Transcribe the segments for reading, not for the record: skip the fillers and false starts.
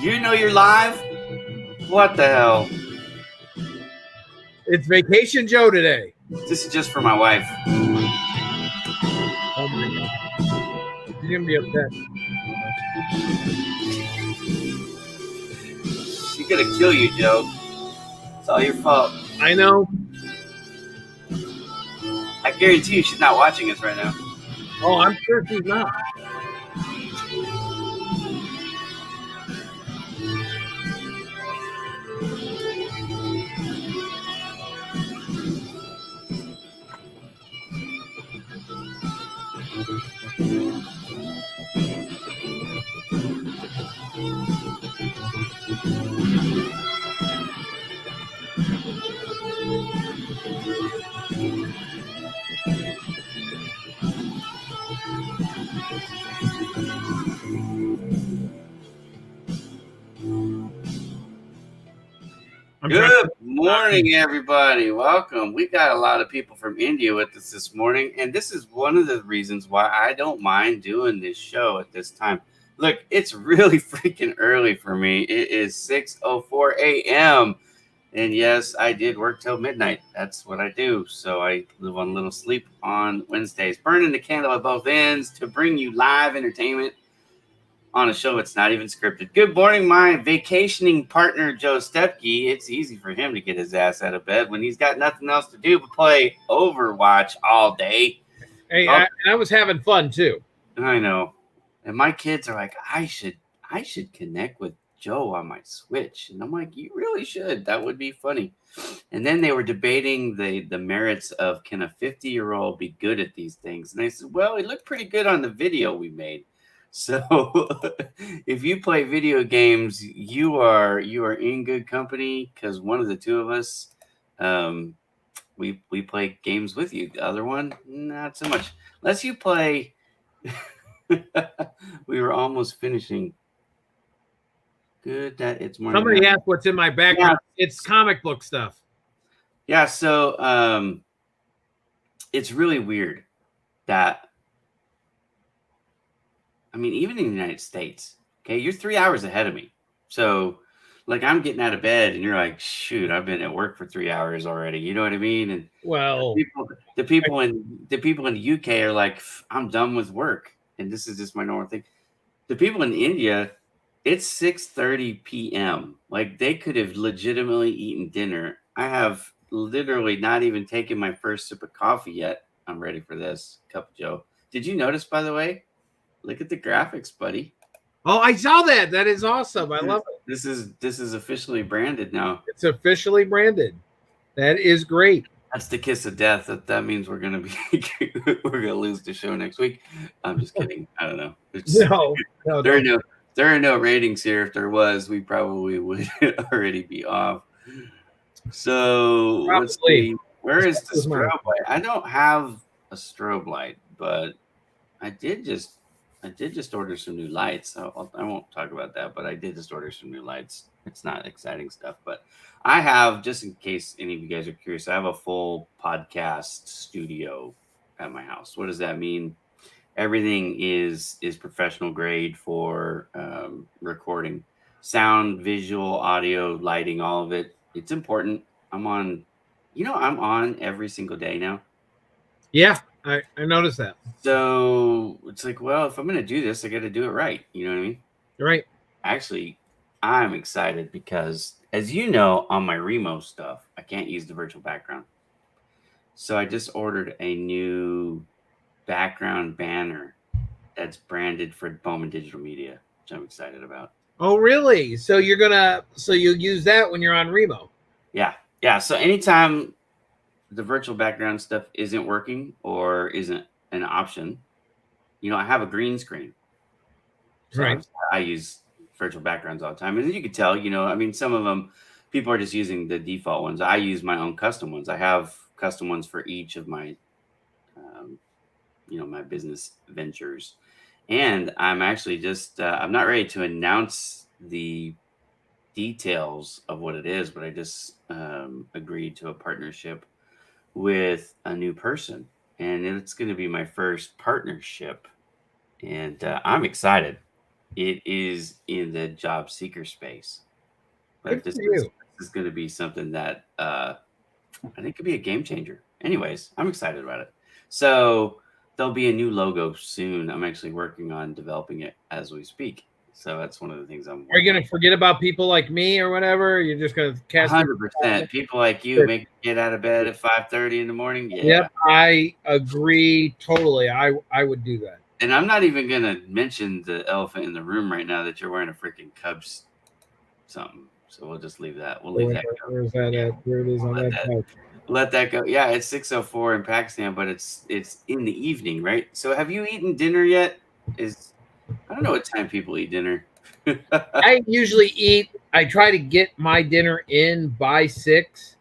You know you're live? What the hell? It's Vacation Joe today. This is just for my wife. Oh my God. She's going to be upset. She's gonna kill you, Joe. It's all your fault. I know. I guarantee you she's not watching us right now. Oh, I'm sure she's not. Good morning, everybody. Welcome. We got a lot of people from India with us this morning, and this is one of the reasons why I don't mind doing this show at this time. Look, it's really freaking early for me. It is 6:04 a.m. And yes, I did work till midnight. That's what I do. So I live on a little sleep on Wednesdays, burning the candle at both ends to bring you live entertainment on a show that's not even scripted. Good morning, my vacationing partner, Joe Stepke. It's easy for him to get his ass out of bed when he's got nothing else to do but play Overwatch all day. Hey, I was having fun too. I know. And my kids are like, I should connect with Joe on my Switch. And I'm like, you really should. That would be funny. And then they were debating the merits of, can a 50-year-old be good at these things? And I said, well, it looked pretty good on the video we made. So if you play video games, you are in good company, because one of the two of us, we play games with you. The other one, not so much. Unless you play. We were almost finishing. Good that it's morning. Somebody asked what's in my background. Yeah. It's comic book stuff. Yeah, so it's really weird that, I mean, even in the United States, okay, you're 3 hours ahead of me. So like, I'm getting out of bed and you're like, shoot, I've been at work for 3 hours already. You know what I mean? And well, the people in the UK are like, I'm done with work, and this is just my normal thing. The people in India, it's 6:30 p.m. Like, they could have legitimately eaten dinner. I have literally not even taken my first sip of coffee yet. I'm ready for this cup of Joe. Did you notice, by the way? Look at the graphics, buddy. Oh, I saw that. That is awesome. I love it. This is officially branded now. It's officially branded. That is great. That's the kiss of death. That means we're gonna lose the show next week. I'm just kidding. I don't know. No, there are no ratings here. If there was, we probably would already be off. So let's see. Where is the strobe light? I don't have a strobe light, but I did just order some new lights. I won't talk about that, but I did just order some new lights. It's not exciting stuff, but I have, just in case any of you guys are curious, I have a full podcast studio at my house. What does that mean? Everything is professional grade for recording, sound, visual, audio, lighting, all of it. It's important. I'm on every single day now. Yeah, I noticed that. So it's like, well, if I'm going to do this, I got to do it right. You know what I mean? Right. Actually, I'm excited because, as you know, on my Remo stuff, I can't use the virtual background. So I just ordered a new background banner that's branded for Bowman Digital Media, which I'm excited about. Oh, really? So you'll use that when you're on Remo? Yeah. So anytime the virtual background stuff isn't working or isn't an option, I have a green screen. So right. I use virtual backgrounds all the time. And you can tell, some of them, people are just using the default ones. I use my own custom ones. I have custom ones for each of my, my business ventures. And I'm actually just, I'm not ready to announce the details of what it is, but I just agreed to a partnership with a new person. And it's going to be my first partnership. And I'm excited. it is in the job seeker space. But Good for you. this is going to be something that I think could be a game changer. Anyways, I'm excited about it. So there'll be a new logo soon. I'm actually working on developing it as we speak. So that's one of the things I'm Are you working gonna forget about people like me or whatever? You're just gonna cast it. 100%. People like you make me get out of bed at 5:30 in the morning. Yeah. Yep, I agree totally. I would do that. And I'm not even gonna mention the elephant in the room right now that you're wearing a freaking Cubs something. So we'll just leave that. We'll leave that go. Where's that at? There it is on that couch. Let that go. Yeah, it's 6:04 in Pakistan, but it's in the evening, right? So have you eaten dinner yet? I don't know what time people eat dinner. I usually eat. I try to get my dinner in by 6,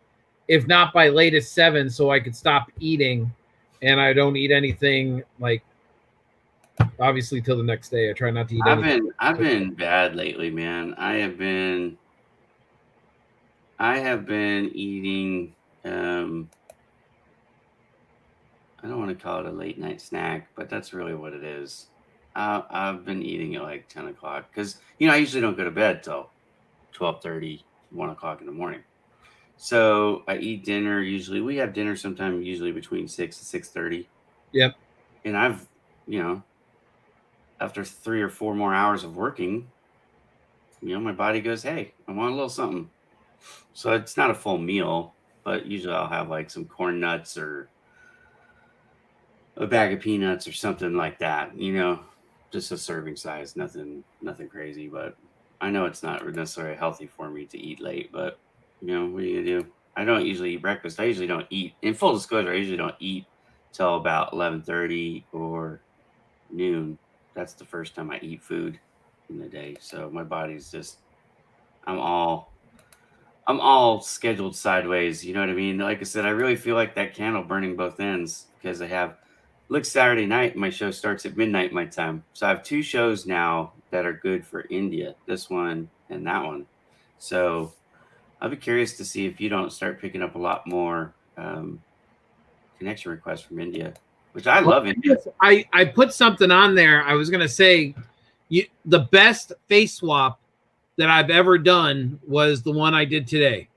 if not by latest 7, so I could stop eating, and I don't eat anything like obviously till the next day. I try not to eat anything. I've been bad lately, man. I have been eating I don't want to call it a late night snack, but that's really what it is. I've been eating at like 10 o'clock because I usually don't go to bed till 12:30, 1 o'clock in the morning. So I eat dinner. Usually we have dinner sometime usually between 6 and 6:30. Yep. And I've, after 3 or 4 more hours of working, my body goes, hey, I want a little something. So it's not a full meal, but usually I'll have like some corn nuts or a bag of peanuts or something like that, just a serving size, nothing crazy, but I know it's not necessarily healthy for me to eat late, but what are you gonna do? I don't usually eat breakfast. I usually don't eat, in full disclosure, I usually don't eat till about 11:30 or noon. That's the first time I eat food in the day. So my body's just, I'm all scheduled sideways. You know what I mean? Like I said, I really feel like that candle burning both ends because look, Saturday night, my show starts at midnight my time. So I have 2 shows now that are good for India, this one and that one. So I'll be curious to see if you don't start picking up a lot more connection requests from India, which I love India. I put something on there. I was going to say the best face swap that I've ever done was the one I did today.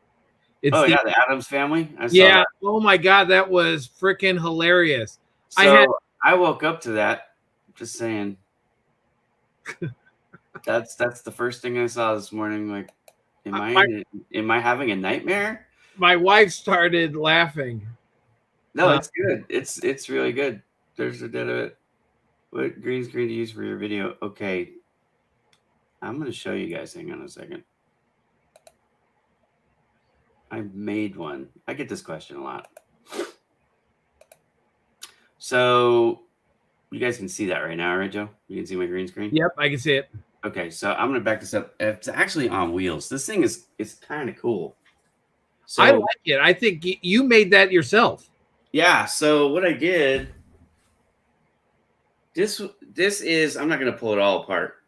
The Addams Family? I saw that. Oh my God, that was freaking hilarious. So I woke up to that, just saying. That's the first thing I saw this morning. Like, am I having a nightmare? My wife started laughing. No, it's good. It's really good. There's a bit of it. What green screen to use for your video? Okay. I'm going to show you guys. Hang on a second. I made one. I get this question a lot. So you guys can see that right now, right, Joe? You can see my green screen? Yep, I can see it. Okay, so I'm going to back this up. It's actually on wheels. This thing it's kind of cool. So, I like it. I think you made that yourself. Yeah, so what I did, this is, I'm not going to pull it all apart,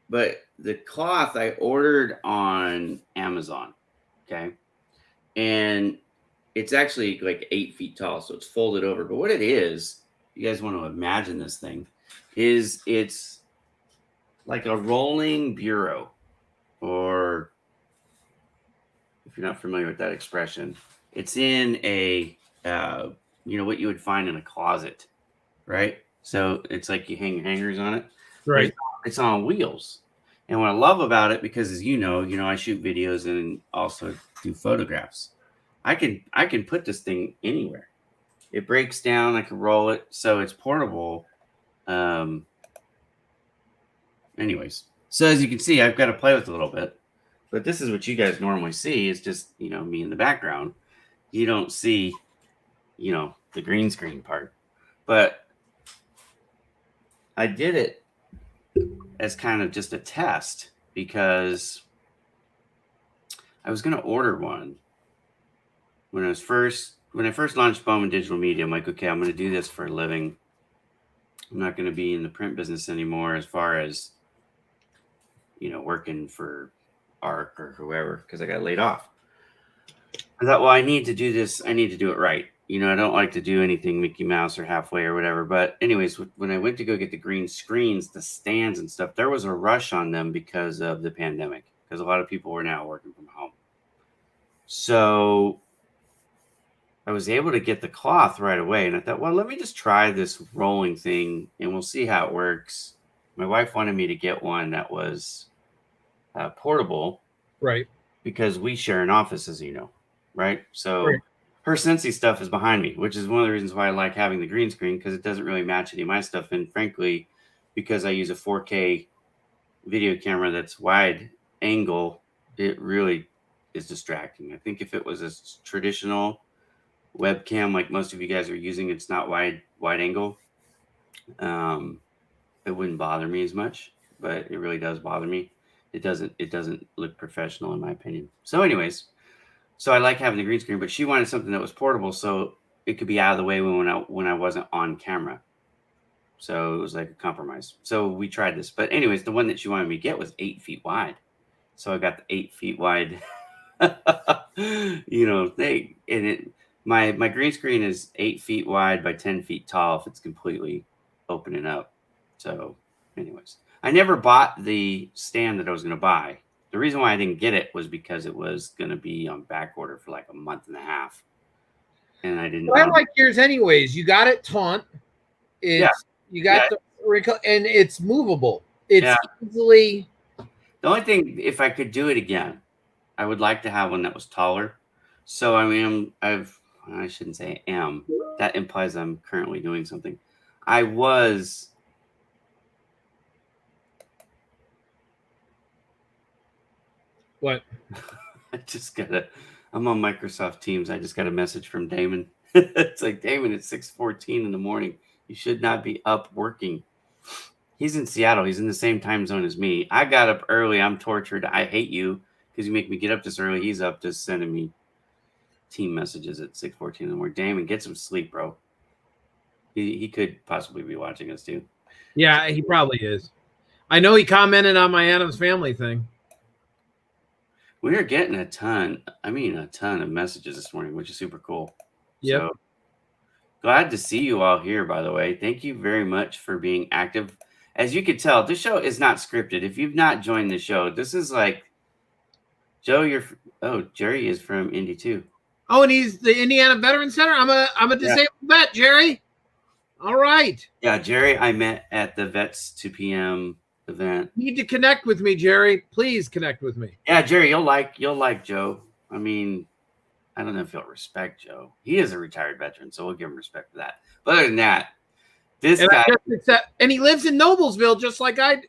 but the cloth I ordered on Amazon, okay? And it's actually like 8 feet tall, so it's folded over. But what it is, you guys want to imagine this thing, it's like a rolling bureau, or if you're not familiar with that expression, it's in a, what you would find in a closet, right? So it's like you hang hangers on it. Right. It's on wheels. And what I love about it, because as you know, I shoot videos and also do photographs. I can put this thing anywhere. It breaks down. I can roll it. So it's portable. Anyways, so as you can see, I've got to play with it a little bit. But this is what you guys normally see. Is just, me in the background. You don't see, the green screen part. But I did it as kind of just a test because I was going to order one when I first launched Bowman Digital Media. I'm like, okay, I'm going to do this for a living. I'm not going to be in the print business anymore as far as, working for ARC or whoever, because I got laid off. I thought, well, I need to do this. I need to do it right. I don't like to do anything Mickey Mouse or halfway or whatever. But anyways, when I went to go get the green screens, the stands and stuff, there was a rush on them because of the pandemic, because a lot of people were now working from home. So I was able to get the cloth right away. And I thought, well, let me just try this rolling thing and we'll see how it works. My wife wanted me to get one that was portable. Right. Because we share an office, as you know, right? So Right. her Scentsy stuff is behind me, which is one of the reasons why I like having the green screen, because it doesn't really match any of my stuff. And frankly, because I use a 4K video camera that's wide angle, it really is distracting. I think if it was a traditional webcam like most of you guys are using, it's not wide angle, it wouldn't bother me as much, but it really does bother me. It doesn't look professional in my opinion. So anyways, so I like having the green screen, but she wanted something that was portable so it could be out of the way when I wasn't on camera. So it was like a compromise. So we tried this. But anyways, the one that she wanted me to get was 8 feet wide. So I got the 8 feet wide thing. And my green screen is 8 feet wide by 10 feet tall if it's completely opening up. So anyways, I never bought the stand that I was going to buy. The reason why I didn't get it was because it was going to be on back order for like a month and a half. And I didn't. Well, I like yours anyways. You got it taunt. You got the and it's movable. It's easily. The only thing, if I could do it again, I would like to have one that was taller. So I shouldn't say am. That implies I'm currently doing something. I was. What? I'm on Microsoft Teams. I just got a message from Damon. It's like, Damon, it's 6:14 in the morning. You should not be up working. He's in Seattle. He's in the same time zone as me. I got up early. I'm tortured. I hate you because you make me get up this early. He's up just sending me team messages at 6:14 in the morning. Damon, get some sleep, bro. He could possibly be watching us too. Yeah, he probably is. I know he commented on my Addams Family thing. We are getting a ton of messages this morning, which is super cool. Yep. So glad to see you all here, by the way. Thank you very much for being active. As you can tell, this show is not scripted. If you've not joined the show, this is like, Joe, Jerry is from Indy too. Oh, and he's the Indiana Veteran Center? I'm a disabled vet, Jerry. All right. Yeah, Jerry, I met at the Vets 2 p.m. event. You need to connect with me, Jerry. Please connect with me. Yeah, Jerry, you'll like Joe. I mean, I don't know if you'll respect Joe. He is a retired veteran, so we'll give him respect for that. But other than that, and he lives in Noblesville just like I do.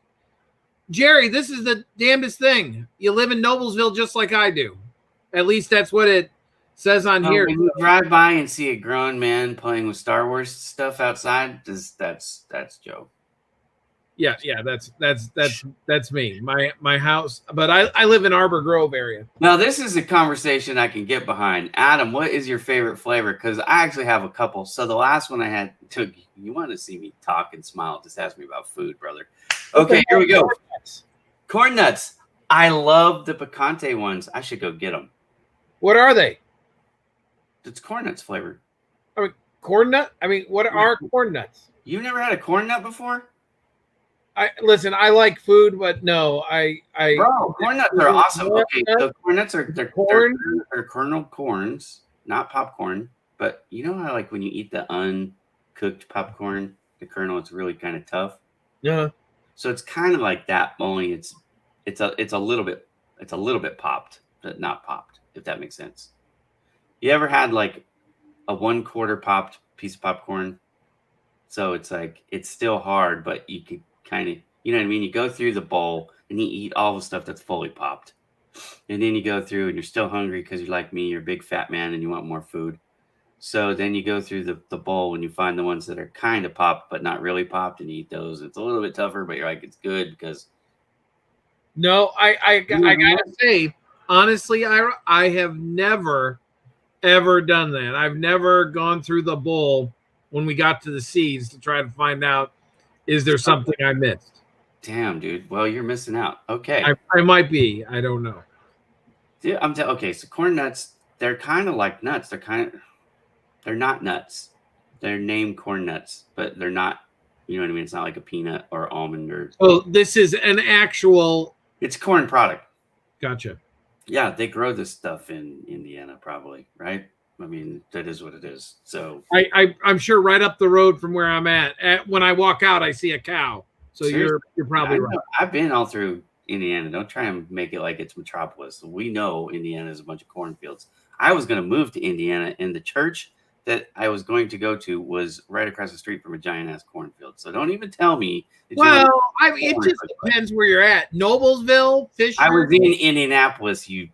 Jerry, this is the damnedest thing. You live in Noblesville just like I do. At least that's what it says on here. When you drive by and see a grown man playing with Star Wars stuff outside, that's Joe. Yeah, that's me. My house, but I live in Arbor Grove area. Now this is a conversation I can get behind. Adam, what is your favorite flavor? Because I actually have a couple. So the last one I had took. You want to see me talk and smile? Just ask me about food, brother. Okay, here we go. Corn nuts. I love the picante ones. I should go get them. What are they? It's corn nuts flavored. I mean, corn nut. I mean, what are corn nuts? You've never had a corn nut before? Listen. I like food, but no, Bro, corn nuts are awesome. Okay, so corn nuts are kernel corns, not popcorn. But you know how like when you eat the uncooked popcorn, the kernel it's really kind of tough. Yeah. So it's kind of like that, only it's a little bit popped, but not popped. If that makes sense. You ever had like a 1/4 popped piece of popcorn? So it's like it's still hard, but you could kind of, you know what I mean? You go through the bowl and you eat all the stuff that's fully popped. And then you go through and you're still hungry because you're like me, you're a big fat man and you want more food. So then you go through the bowl and you find the ones that are kind of popped, but not really popped, and you eat those. It's a little bit tougher, but you're like, it's good because. No, I gotta say, honestly, Ira, I have never, ever done that. I've never gone through the bowl when we got to the seeds to try to find out, is there something I missed? Damn, dude. Well, you're missing out. Okay. I might be. I don't know. Dude, okay, so corn nuts, they're kind of like nuts. They're kind of, They're not nuts. They're named corn nuts, but they're not. You know what I mean? It's not like a peanut or almond or. Oh, this is an actual. It's corn product. Gotcha. Yeah, they grow this stuff in Indiana, probably, right? I mean, that is what it is. So I'm sure right up the road from where I'm at when I walk out, I see a cow. So seriously, you're probably right. I've been all through Indiana. Don't try and make it like it's metropolis. We know Indiana is a bunch of cornfields. I was going to move to Indiana, and the church that I was going to go to was right across the street from a giant ass cornfield. So don't even tell me. Well, it just depends where you're at. Noblesville, Fisher. I was in Indianapolis. You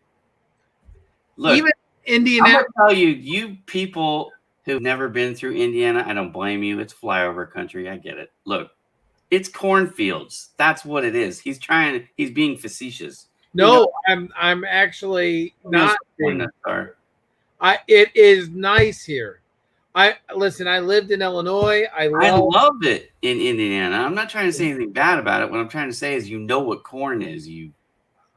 look. Even Indiana. I'm gonna tell you, you people who've never been through Indiana, I don't blame you. It's flyover country. I get it. Look, it's cornfields. That's what it is. He's being facetious. No, I'm actually not. It is nice here. I lived in Illinois. I love it in Indiana. I'm not trying to say anything bad about it. What I'm trying to say is, you know what corn is.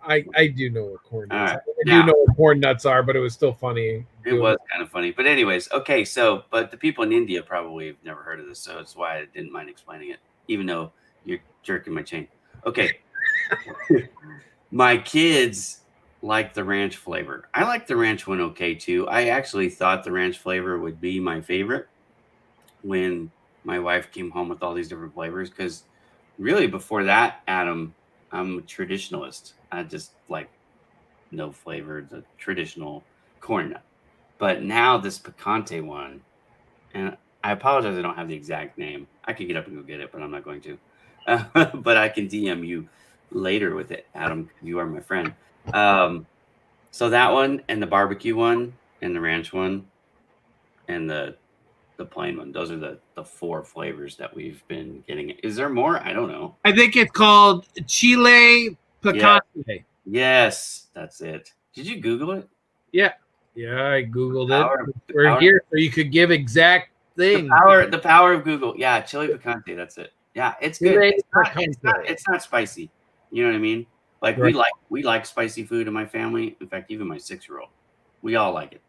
I do know what corn is. Right. I do know what corn nuts are, but it was still funny. It was kind of funny. But anyways, okay, but the people in India probably have never heard of this, so that's why I didn't mind explaining it, even though you're jerking my chain. Okay. My kids like the ranch flavor. I like the ranch one okay too. I actually thought the ranch flavor would be my favorite when my wife came home with all these different flavors, because really before that, Adam, I'm a traditionalist. I just like no flavor, the traditional corn nut. But now this picante one, and I apologize I don't have the exact name. I could get up and go get it, but I'm not going to. But I can DM you later with it, Adam. You are my friend. So that one and the barbecue one and the ranch one and the plain one. Those are the 4 flavors that we've been getting. Is there more? I don't know. I think it's called Chile Picante. Yes, that's it. Did you Google it? Yeah, I Googled it. We're here so you could give exact things. The power of Google. Yeah, Chile Picante. That's it. Yeah, it's good. It's not spicy. You know what I mean? Like right. we like spicy food in my family. In fact, even my 6-year-old, we all like it.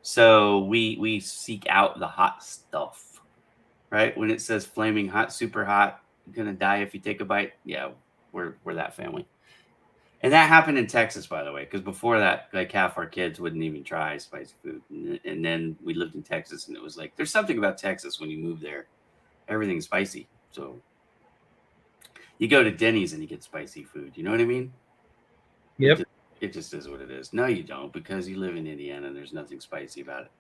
So we seek out the hot stuff, right? When it says flaming hot, super hot, gonna die if you take a bite. Yeah, we're that family. And that happened in Texas, by the way, because before that, like half our kids wouldn't even try spicy food. And then we lived in Texas, and it was like, there's something about Texas when you move there, everything's spicy. So you go to Denny's and you get spicy food. You know what I mean? Yep. It just is what it is. No, you don't, because you live in Indiana and there's nothing spicy about it.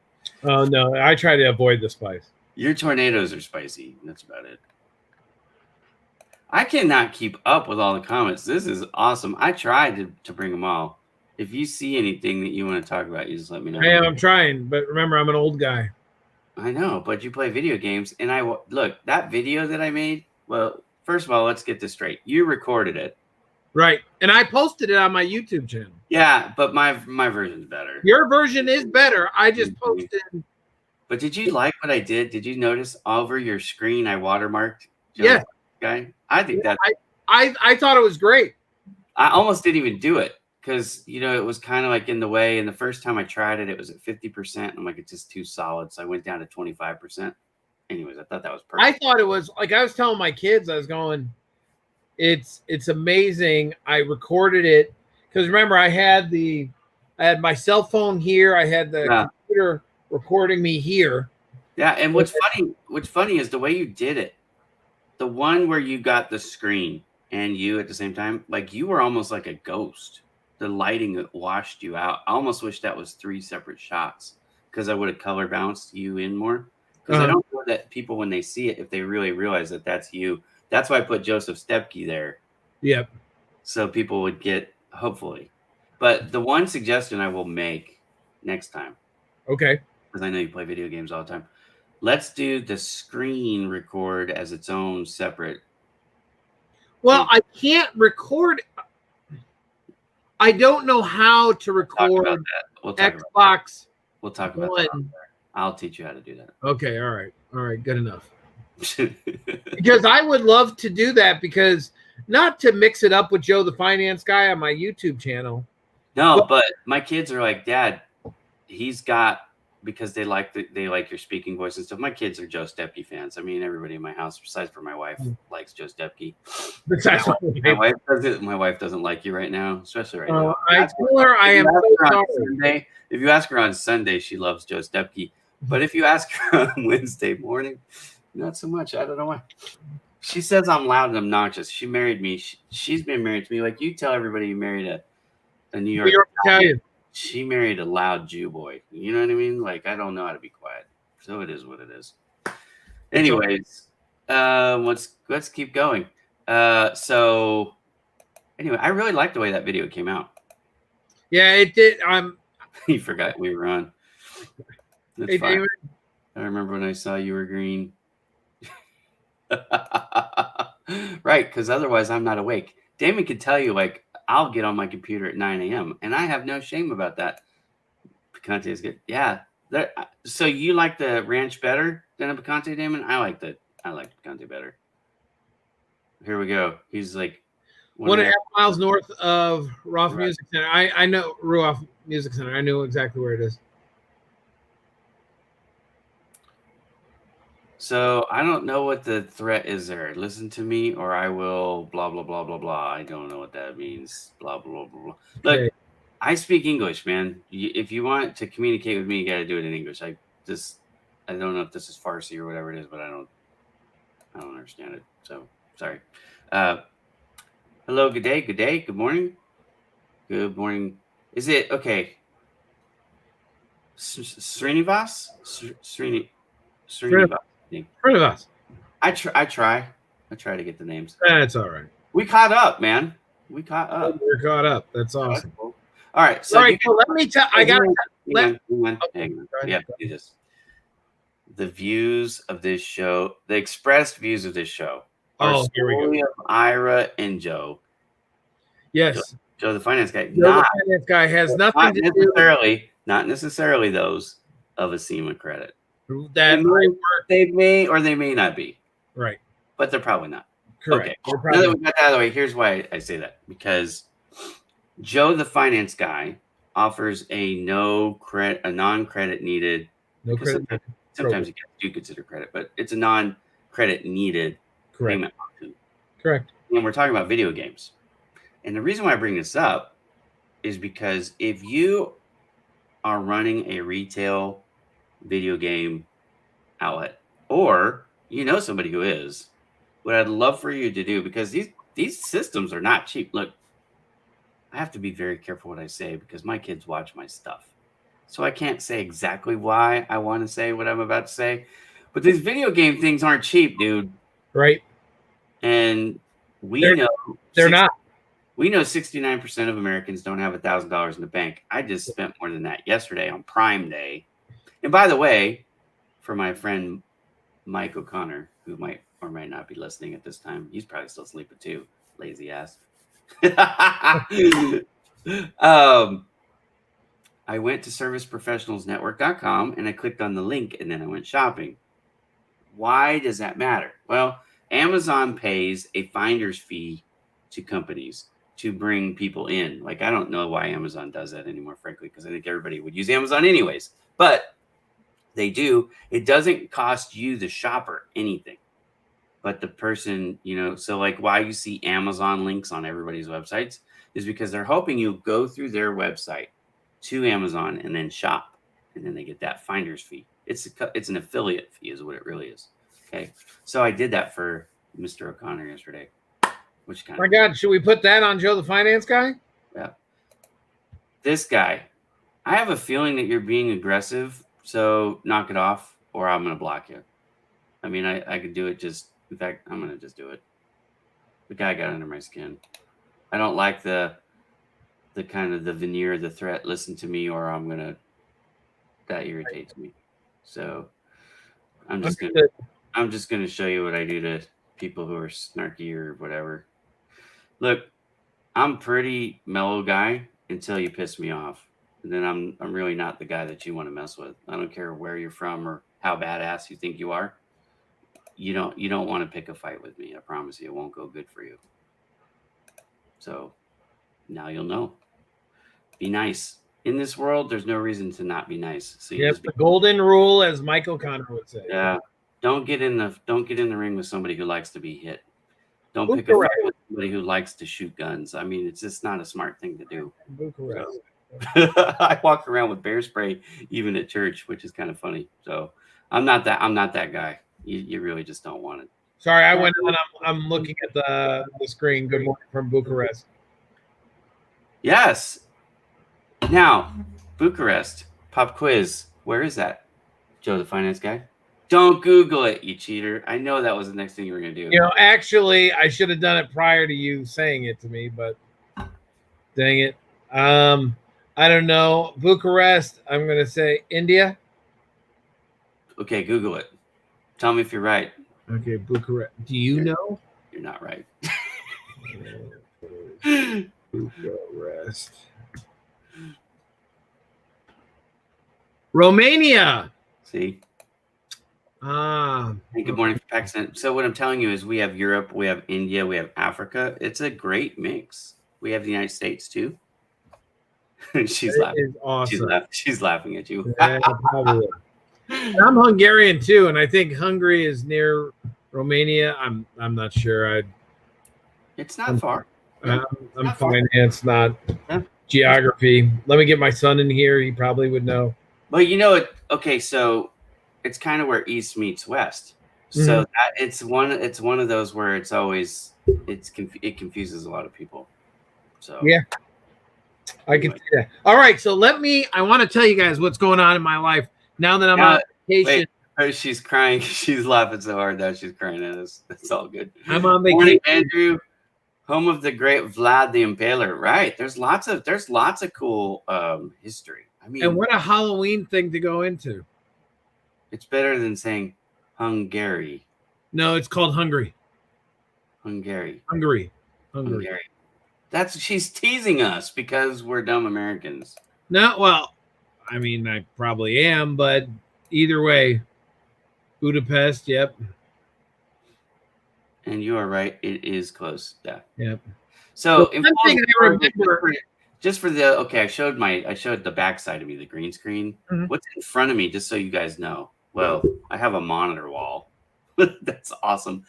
Oh, no. I try to avoid the spice. Your tornadoes are spicy. That's about it. I cannot keep up with all the comments. This is awesome. I tried to bring them all. If you see anything that you want to talk about, you just let me know. I'm trying, but remember, I'm an old guy. I know, but you play video games, and look, that video that I made, well, first of all, let's get this straight. You recorded it. Right. And I posted it on my YouTube channel. Yeah, but my version's better. Your version is better. I just posted. But did you like what I did? Did you notice over your screen I watermarked Joe yeah. guy? I think that I thought it was great. I almost didn't even do it because, it was kind of like in the way. And the first time I tried it, it was at 50%. I'm like, it's just too solid. So I went down to 25%. Anyways, I thought that was perfect. I thought it was like, I was telling my kids, I was going, it's amazing. I recorded it because remember, I had my cell phone here. I had the computer recording me here. Yeah. And what's funny is the way you did it. The one where you got the screen and you at the same time, like you were almost like a ghost. The lighting washed you out. I almost wish that was 3 separate shots because I would have color balanced you in more. Because I don't know that people, when they see it, if they really realize that that's you. That's why I put Joseph Stepke there. Yep. So people would get, hopefully. But the one suggestion I will make next time. Okay. Because I know you play video games all the time. Let's do the screen record as its own separate. Well, I can't record. I don't know how to record Xbox. We'll talk about that. I'll teach you how to do that. Okay. All right. Good enough. Because I would love to do that because not to mix it up with Joe the Finance Guy on my YouTube channel. No, but my kids are like, Dad, he's got because they like your speaking voice and stuff. My kids are Joe Stepke fans. I mean, everybody in my house, besides for my wife, likes Joe Stepke. Besides, My wife doesn't like you right now, especially right now. I told her I am so sorry. If you ask her on Sunday, she loves Joe Stepke. But if you ask her on Wednesday morning, not so much. I don't know why. She says I'm loud and obnoxious. She married me. She's been married to me. Like, you tell everybody you married a New York Italian. She married a loud Jew boy. You know what I mean? Like, I don't know how to be quiet. So it is what it is. Anyways, let's keep going. So anyway, I really liked the way that video came out. Yeah, it did. You forgot we were on. That's Hey, fine. David. I remember when I saw you were green. Right, because otherwise I'm not awake. Damon can tell you, like, I'll get on my computer at 9 a.m. and I have no shame about that. Picante is good. Yeah. So you like the ranch better than a picante, Damon? I like picante better. Here we go. He's like 1.5 miles north of Ruoff Music Center. I know Ruoff Music Center. I know exactly where it is. So I don't know what the threat is there. Listen to me, or I will blah blah blah blah blah. I don't know what that means. Blah blah blah blah. Look, Okay. I speak English, man. If you want to communicate with me, you got to do it in English. I don't know if this is Farsi or whatever it is, but I don't understand it. So sorry. Hello, good day, good morning, good morning. Is it okay? Srinivas, Srinivas. Srinivas. I try to get the names. That's all right. We caught up, man. We caught up. We're caught up. That's awesome. All right. So, let me tell. I got. Hang on. Yeah, do this. The views of this show, the expressed views of this show, are here we go. of Ira and Joe. Yes. Joe, the finance guy. The finance guy has nothing to do. Not necessarily those of Acima Credit. That they may or they may not be. Right. But they're probably not. Correct. Okay. Now that we got that out of the way, here's why I say that. Because Joe, the finance guy, offers a non-credit needed. No credit. Sometimes you do consider credit, but it's a non-credit needed payment option. Correct. And we're talking about video games. And the reason why I bring this up is because if you are running a retail video game outlet, or you know somebody who is, what I'd love for you to do, because these systems are not cheap. Look, I have to be very careful what I say because my kids watch my stuff. So I can't say exactly why I want to say what I'm about to say. But these video game things aren't cheap, dude. Right. And we know they're not. We know 69% of Americans don't have $1,000 in the bank. I just spent more than that yesterday on Prime Day. And by the way, for my friend Mike O'Connor, who might or might not be listening at this time, he's probably still sleeping too. Lazy ass. I went to serviceprofessionalsnetwork.com and I clicked on the link and then I went shopping. Why does that matter? Well, Amazon pays a finder's fee to companies to bring people in. Like, I don't know why Amazon does that anymore, frankly, because I think everybody would use Amazon anyways. But they do. It doesn't cost you, the shopper, anything. But the person, so like why you see Amazon links on everybody's websites is because they're hoping you go through their website to Amazon and then shop. And then they get that finder's fee. It's an affiliate fee is what it really is. Okay. So I did that for Mr. O'Connor yesterday. Which kind of God, should we put that on Joe the finance guy? Yeah. This guy, I have a feeling that you're being aggressive, so knock it off or I'm going to block you. I mean, I could do it in fact, I'm going to just do it. The guy got under my skin. I don't like the kind of the veneer, the threat, listen to me or that irritates me. So I'm just going to show you what I do to people who are snarky or whatever. Look, I'm pretty mellow guy until you piss me off. And then I'm really not the guy that you want to mess with. I don't care where you're from or how badass you think you are. You don't want to pick a fight with me. I promise you it won't go good for you. So now you'll know. Be nice. in this world, there's no reason to not be nice. So you Yep, just the golden rule, as Michael Connor would say. yeah. Don't get in the ring with somebody who likes to be hit. Don't pick a fight Bucharest. with somebody who likes to shoot guns. I mean, it's just not a smart thing to do. Bucharest. So, I walk around with bear spray even at church, which is kind of funny. So I'm not that guy. You really just don't want it. Sorry, I went on. I'm looking at the screen. Good morning from Bucharest. Yes. Now, Bucharest pop quiz. Where is that? Joe, the finance guy. Don't Google it, you cheater. I know that was the next thing you were gonna do. You know, actually, I should have done it prior to you saying it to me, but dang it. I don't know. Bucharest. I'm gonna say India. Okay, Google it. Tell me if you're right. Okay, Bucharest. Do you know? You're not right. Bucharest. Romania. See? Ah. Hey, good morning from Pakistan. So what I'm telling you is we have Europe, we have India, we have Africa. It's a great mix. We have the United States too. She's laughing. Is awesome. She's laughing at you. Yeah, probably. I'm Hungarian too, and I think Hungary is near Romania. I'm not sure. It's not far. I'm finance, not geography. Let me get my son in here. He probably would know. Well, you know it. Okay, so it's kind of where East meets West. So it's one of those where it's always it confuses a lot of people. So yeah, I can see that. All right, so I want to tell you guys what's going on in my life now that I'm on vacation. Wait, she's crying. She's laughing so hard now she's crying at us. It's all good. I'm on vacation. Morning, Andrew, home of the great Vlad the Impaler. Right. There's lots of cool history. I mean, and what a Halloween thing to go into. It's better than saying Hungary. No, it's called Hungary. Hungary. She's teasing us because we're dumb Americans. No, well, I mean, I probably am, but either way, Budapest, yep. And you are right. It is close. Yeah. Yep. So just for the I showed the back side of me, the green screen. Mm-hmm. What's in front of me, just so you guys know? Well, I have a monitor wall. That's awesome.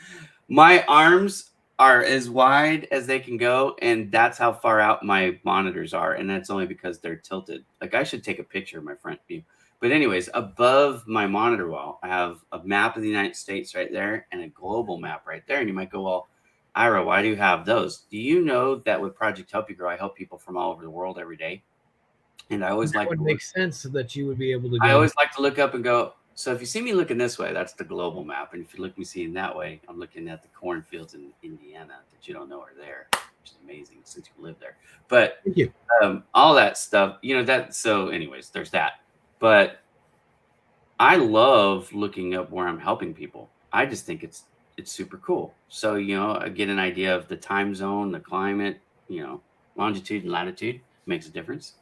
My arms are as wide as they can go, and that's how far out my monitors are. And that's only because they're tilted. Like, I should take a picture of my front view. But anyways, above my monitor wall, I have a map of the United States right there and a global map right there. And you might go, well, Ira, why do you have those? Do you know that with Project Help You Grow, I help people from all over the world every day? And I always make sense that you would be able to I always like to look up and go, so if you see me looking this way, that's the global map. And if you look me seeing that way, I'm looking at the cornfields in Indiana that you don't know are there, which is amazing since you live there. But thank you. All that stuff, so anyways, there's that. But I love looking up where I'm helping people. I just think it's super cool. So, I get an idea of the time zone, the climate, longitude and latitude makes a difference.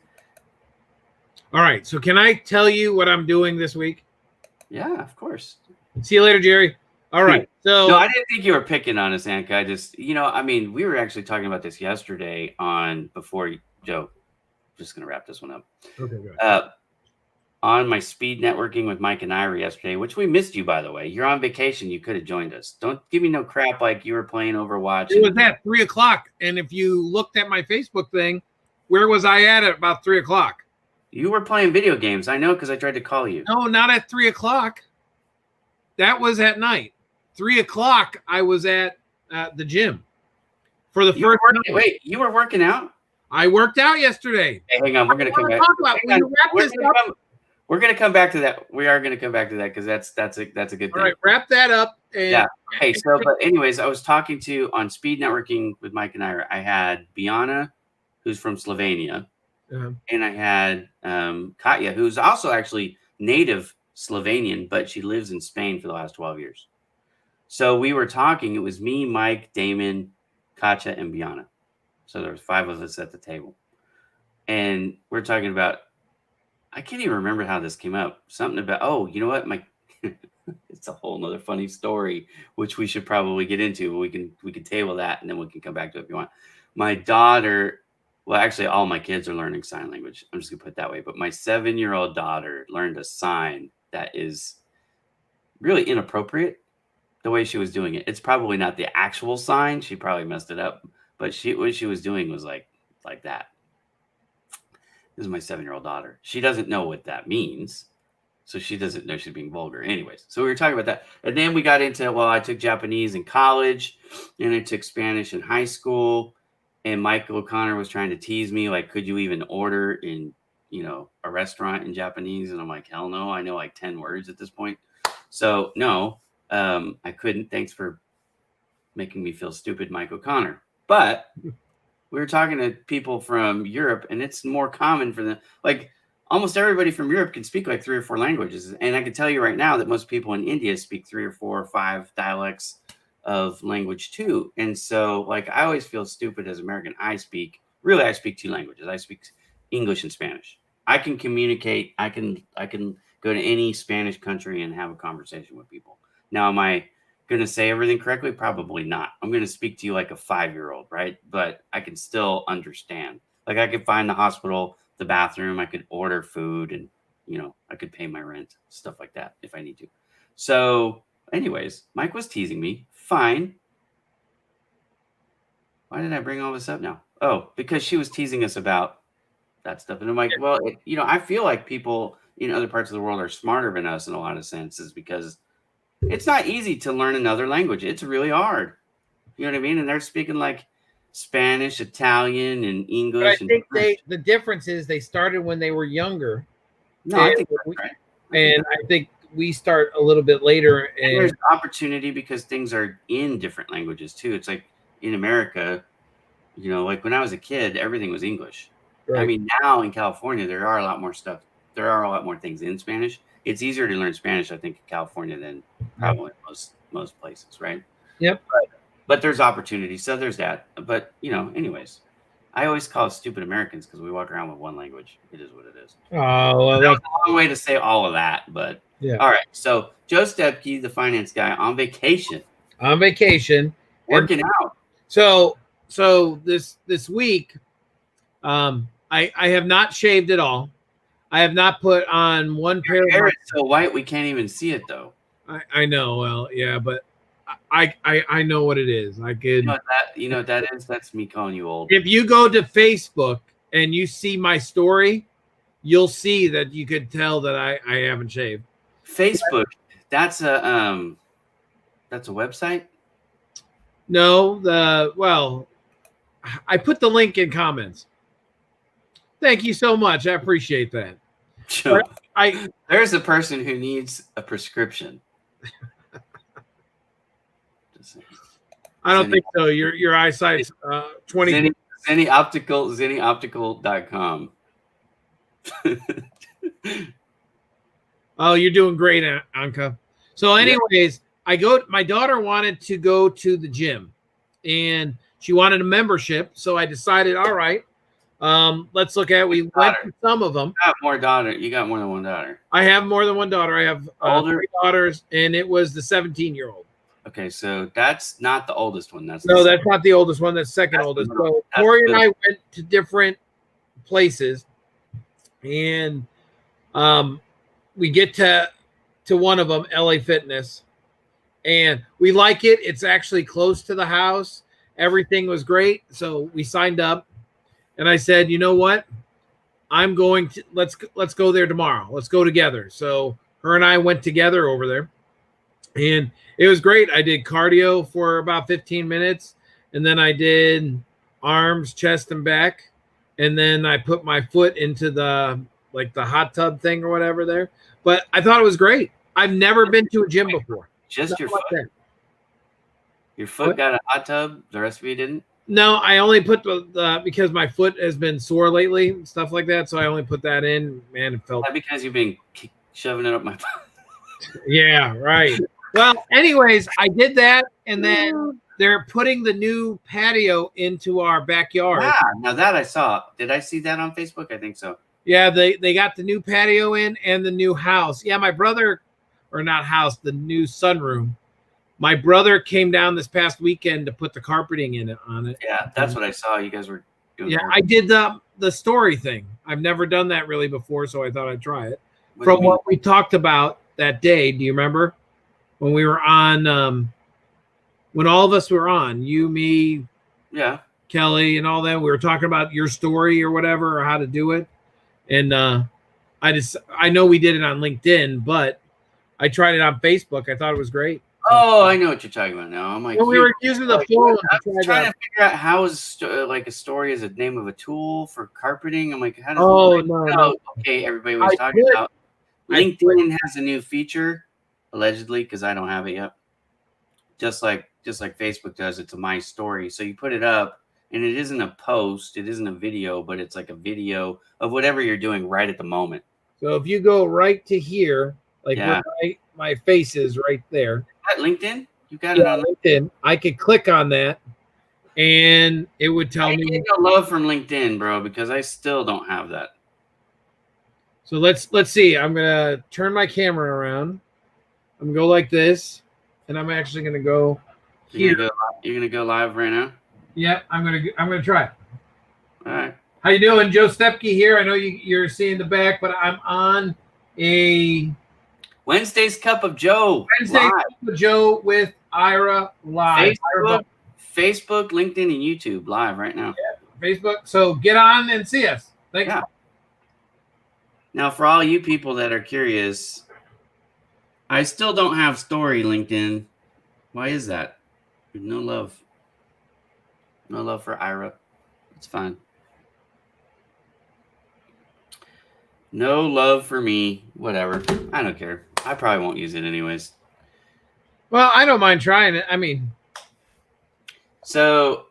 All right. So can I tell you what I'm doing this week? Yeah, of course. See you later, Jerry. All right. So no, I didn't think you were picking on us, Anka. I just, we were actually talking about this yesterday before Joe. Just going to wrap this one up. Okay, go ahead. On my speed networking with Mike and Ira yesterday, which we missed you, by the way. You're on vacation. You could have joined us. Don't give me no crap like you were playing Overwatch. It was at 3:00. And if you looked at my Facebook thing, where was I at about 3:00? You were playing video games. I know because I tried to call you. No, not at 3:00. That was at night. 3:00, I was at the gym for the first time. Wait, you were working out? I worked out yesterday. Hey, hang on. We're going to come back. We're going to come back to that. We are going to come back to that because that's a good thing. All right, wrap that up. And yeah. Okay. So, but anyways, I was talking on speed networking with Mike and Ira. I had Biana, who's from Slovenia, and I had Katya, who's also actually native Slovenian, but she lives in Spain for the last 12 years. So we were talking. It was me, Mike, Damon, Katya, and Biana. So there was 5 of us at the table, and we're talking about. I can't even remember how this came up. Something about, you know what? It's a whole nother funny story, which we should probably get into. We can table that and then we can come back to it if you want. My daughter well, actually, all my kids are learning sign language. I'm just gonna put it that way. But my 7-year-old daughter learned a sign that is really inappropriate. The way she was doing it, it's probably not the actual sign. She probably messed it up, but what she was doing was like that. This is my 7-year-old daughter. She doesn't know what that means. So she doesn't know she's being vulgar. Anyways, so we were talking about that. And then we got into, well, I took Japanese in college and I took Spanish in high school. And Michael O'Connor was trying to tease me, like, could you even order in, a restaurant in Japanese? And I'm like, hell no. I know like 10 words at this point. So no, I couldn't. Thanks for making me feel stupid, Mike O'Connor. But we were talking to people from Europe, and it's more common for them. Like, almost everybody from Europe can speak like 3 or 4 languages. And I can tell you right now that most people in India speak 3 or 4 or 5 dialects of language too. And so, like, I always feel stupid as American. I speak 2 languages. I speak English and Spanish. I can communicate. I can go to any Spanish country and have a conversation with people. Now, am I going to say everything correctly? Probably not. I'm going to speak to you like a 5-year-old, right? But I can still understand. Like, I could find the hospital, the bathroom, I could order food, and I could pay my rent, stuff like that if I need to. So anyways, Mike was teasing me. Fine. Why did I bring all this up now? Oh, because she was teasing us about that stuff. And I'm like, well, I feel like people in other parts of the world are smarter than us in a lot of senses, because it's not easy to learn another language. It's really hard. You know what I mean? And they're speaking like Spanish, Italian, and English. But I think the difference is they started when they were younger. No, I think that's right. And I think we start a little bit later. And there's opportunity because things are in different languages too. It's like in America, like when I was a kid, everything was English. Right. I mean, now in California, there are a lot more stuff. There are a lot more things in Spanish. It's easier to learn Spanish, I think, in California than probably most places, right? Yep. But there's opportunity. So there's that. But, anyways, I always call us stupid Americans because we walk around with one language. It is what it is. Oh, well, that's a long way to say all of that. But yeah. All right. So Joe Stepke, the finance guy, on vacation. Working out. So this week, I have not shaved at all. I have not put on one pair of hair. It's so white we can't even see it though. I know. Well, yeah, but I know what it is. I could. You know what that is? That's me calling you old. If you go to Facebook and you see my story, you'll see that you could tell that I haven't shaved. Facebook. That's a website. No, I put the link in comments. Thank you so much. I appreciate that. Sure. There's a person who needs a prescription. I don't think so. Your eyesight's 20. ZennyOptical.com. Oh, you're doing great, Anka. So anyways, my daughter wanted to go to the gym and she wanted a membership. So I decided, all right, let's look at, we went to some of them. You got more daughter. You got more than one daughter. I have more than one daughter. I have 3 daughters, and it was the 17-year-old. Okay, so that's not the oldest one. That's not the oldest one. That's second oldest. So Corey and I went to different places, and we get to one of them, LA Fitness, and we like it. It's actually close to the house. Everything was great, so we signed up. And I said, you know what? I'm going to let's go there tomorrow. Let's go together. So her and I went together over there, and it was great. I did cardio for about 15 minutes, and then I did arms, chest, and back, and then I put my foot into the hot tub thing or whatever there. But I thought it was great. I've never been to a gym before. Just your foot. Your foot got a hot tub. The rest of you didn't. No, I only put the because my foot has been sore lately, stuff like that. So I only put that in. Man, it felt. Not because you've been shoving it up my butt. Yeah, right. Well, anyways, I did that, and then they're putting the new patio into our backyard. Yeah, now that I saw. Did I see that on Facebook? I think so. Yeah, they got the new patio in and the new house. Yeah, my brother, or not house, the new sunroom. My brother came down this past weekend to put the carpeting in it on it. Yeah, that's what I saw. You guys were Yeah, I did the story thing. I've never done that really before, so I thought I'd try it. What From what we talked about that day, do you remember when we were on? When all of us were on, you, me, yeah, Kelly, and all that, we were talking about your story or whatever, or how to do it. And I know we did it on LinkedIn, but I tried it on Facebook. I thought it was great. Oh, I know what you're talking about now. I'm like, we were using the phone. I'm trying to figure out how is like a story is a name of a tool for carpeting. I'm like, how does? Oh no. Okay, everybody was talking about LinkedIn has a new feature, allegedly, because I don't have it yet. Just like Facebook does, it's a My Story. So you put it up, and it isn't a post, it isn't a video, but it's like a video of whatever you're doing right at the moment. So if you go right to here, like where my face is right there. At LinkedIn? You got it on LinkedIn. I could click on that, and it would tell me. I get love from LinkedIn, bro, because I still don't have that. So let's see. I'm gonna turn my camera around. I'm gonna go like this, and I'm actually gonna go here. You're gonna go live right now? Yeah, I'm gonna try it. All right. How you doing, Joe Stepke here? I know you're seeing the back, but I'm on a Wednesday's Cup of Joe. Cup of Joe with Ira live. Facebook, LinkedIn, and YouTube live right now. Yeah, Facebook. So get on and see us. Thanks. Yeah. Now, for all you people that are curious, I still don't have story LinkedIn. Why is that? There's no love. No love for Ira. It's fine. No love for me. Whatever. I don't care. I probably won't use it anyways. Well, I don't mind trying it. I mean, so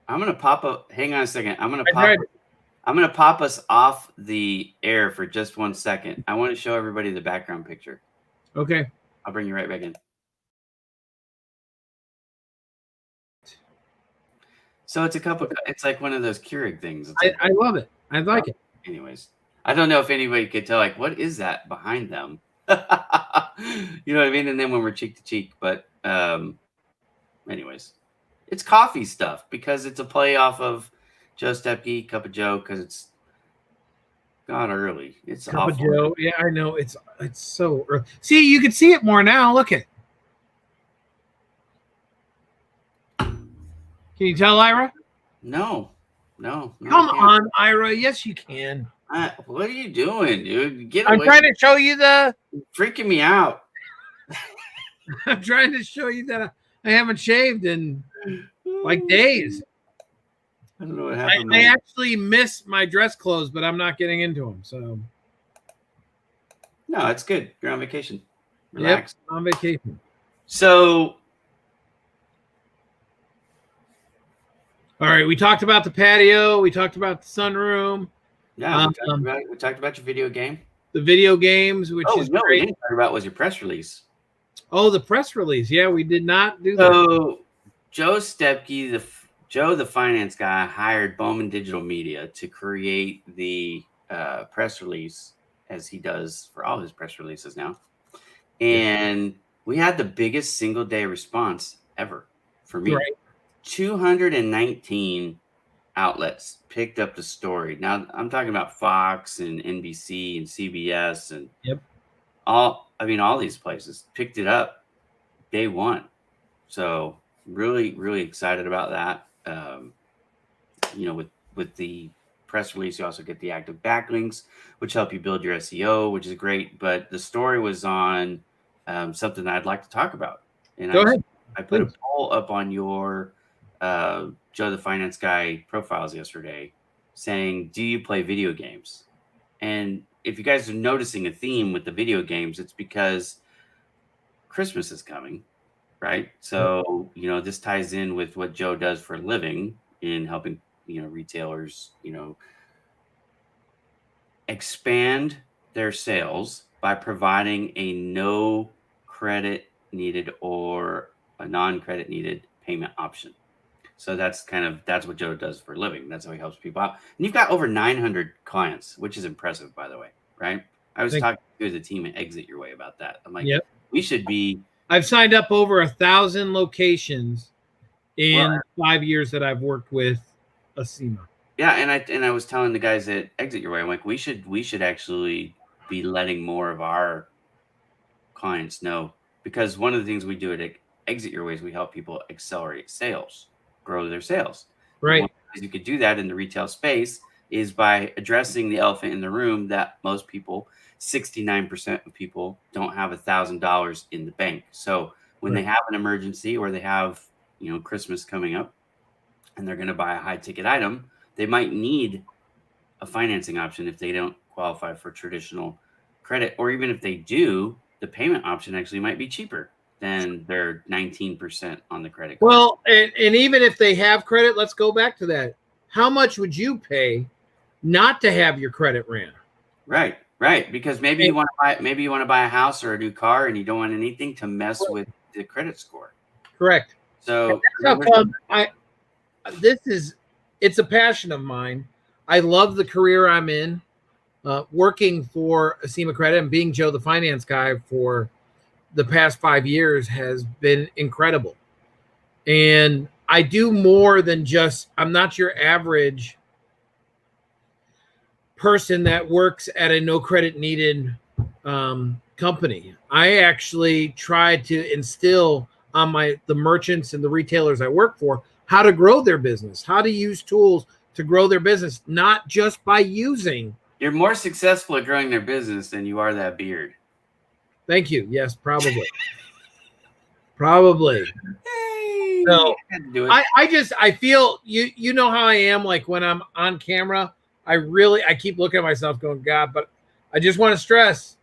I'm gonna pop up. Hang on a second. I'm gonna pop us off the air for just 1 second. I want to show everybody the background picture. Okay. I'll bring you right back in. So it's it's like one of those Keurig things. I love it. I like it. Anyways, I don't know if anybody could tell, like, what is that behind them? You know what I mean? And then when we're cheek to cheek, but anyways, it's coffee stuff because it's a play off of Joe Stepke, Cup of Joe, because it's gone early. It's Cup of Joe. Yeah, I know. It's so early. See, you can see it more now. Look at it. Can you tell, Ira? No. Come on, Ira. Yes, you can. What are you doing, dude? Get away. I'm trying to show you You're freaking me out. I'm trying to show you that I haven't shaved in like days. I don't know what happened. I actually miss my dress clothes, but I'm not getting into them. So no, it's good. You're on vacation. Relax. Yep, on vacation. So all right, we talked about the patio. We talked about the sunroom. Yeah, we talked about your video game. The video games, which is no, we didn't talk about was your press release. Oh, the press release. Yeah, we did not do that. So Joe Stepke, Joe the finance guy, hired Bowman Digital Media to create the press release, as he does for all his press releases now. And we had the biggest single day response ever for me. Right. 219 outlets picked up the story. Now I'm talking about Fox and NBC and CBS and all these places picked it up day one. So really, really excited about that. With the press release, you also get the active backlinks, which help you build your SEO, which is great. But the story was on something that I'd like to talk about. And Go ahead. I put a poll up on your Joe the Finance Guy profiles yesterday saying, do you play video games? And if you guys are noticing a theme with the video games, it's because Christmas is coming, right? So, this ties in with what Joe does for a living in helping, retailers, expand their sales by providing a no credit needed or a non-credit needed payment option. So that's what Joe does for a living. That's how he helps people out. And you've got over 900 clients, which is impressive, by the way, right? I was talking to the team at Exit Your Way about that. I'm like, we should be. I've signed up over 1,000 locations in 5 years that I've worked with Acima. Yeah, and I was telling the guys at Exit Your Way, I'm like, we should actually be letting more of our clients know, because one of the things we do at Exit Your Way is we help people accelerate sales, grow their sales. And one Right. of the ways you could do that in the retail space is by addressing the elephant in the room that most people, 69% of people, don't have $1,000 in the bank. So when they Right. have an emergency or they have, Christmas coming up and they're going to buy a high ticket item, they might need a financing option if they don't qualify for traditional credit, or even if they do, the payment option actually might be cheaper than their 19% on the credit card. Well, and even if they have credit, let's go back to that. How much would you pay not to have your credit ran? Right, right. Because maybe you want to buy a house or a new car, and you don't want anything to mess with the credit score. Correct. So that's how come it's a passion of mine. I love the career I'm in. Working for Acima Credit and being Joe the finance guy for the past 5 years has been incredible. And I do more than just, I'm not your average person that works at a no credit needed company. I actually try to instill on the merchants and the retailers I work for how to grow their business, how to use tools to grow their business, not just by using. You're more successful at growing their business than you are that beard. Thank you. Yes, probably. Probably. Hey, So I feel you know how I am, like when I'm on camera, I keep looking at myself going, God, but I just want to stress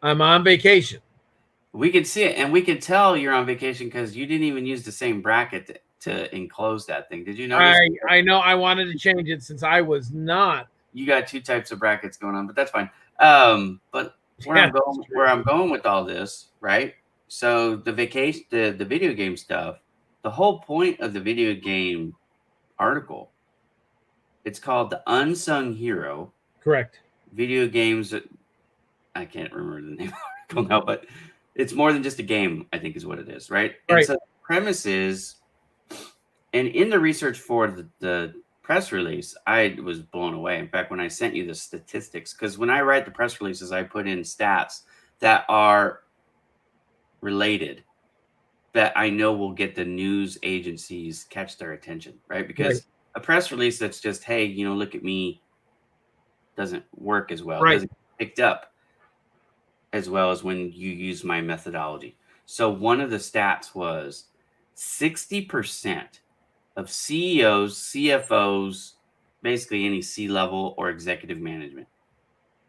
I'm on vacation. We can see it, and we can tell you're on vacation because you didn't even use the same bracket to enclose that thing. Did you notice? I know I wanted to change it since I was not. You got two types of brackets going on, but that's fine. But where I'm going with all this, right? So the video game stuff, the whole point of the video game article, it's called The Unsung Hero. Correct. Video games, I can't remember the name of the article now, but it's more than just a game, I think is what it is, right? Right. And so the premise is, and in the research for the press release, I was blown away. In fact, when I sent you the statistics, because when I write the press releases, I put in stats that are related, that I know will get the news agencies catch their attention, right? Because a press release that's just, hey, look at me, doesn't work as well. It doesn't get picked up as well as when you use my methodology. So one of the stats was 60% of CEOs, CFOs, basically any C-level or executive management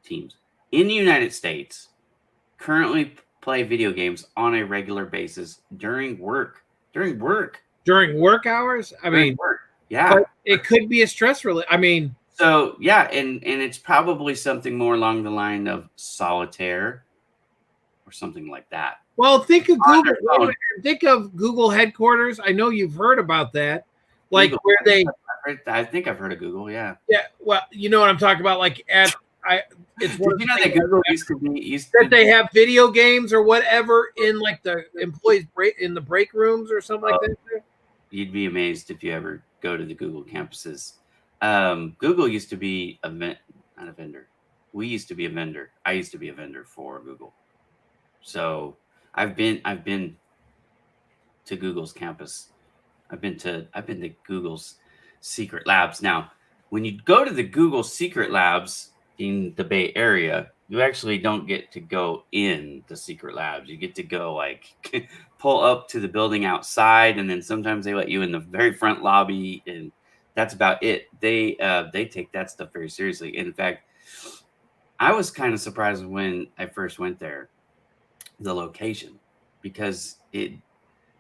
teams in the United States currently play video games on a regular basis during work hours. I mean, yeah, but it could be a stress relief. I mean, so yeah, and it's probably something more along the line of solitaire or something like that. Well, think of Google. Think of Google headquarters. I know you've heard about that, like Google, where I think I've heard of Google. Yeah. Yeah. Well, you know what I'm talking about. Like it's one Did you know that Google used to they have video games or whatever in like the employees in the break rooms or something like that? You'd be amazed if you ever go to the Google campuses. Google used to be not a vendor. We used to be a vendor. I used to be a vendor for Google. So I've been to Google's campus. I've been to Google's secret labs. Now, when you go to the Google secret labs in the Bay Area, you actually don't get to go in the secret labs. You get to go like pull up to the building outside, and then sometimes they let you in the very front lobby, and that's about it. They take that stuff very seriously. In fact, I was kind of surprised when I first went there, the location, because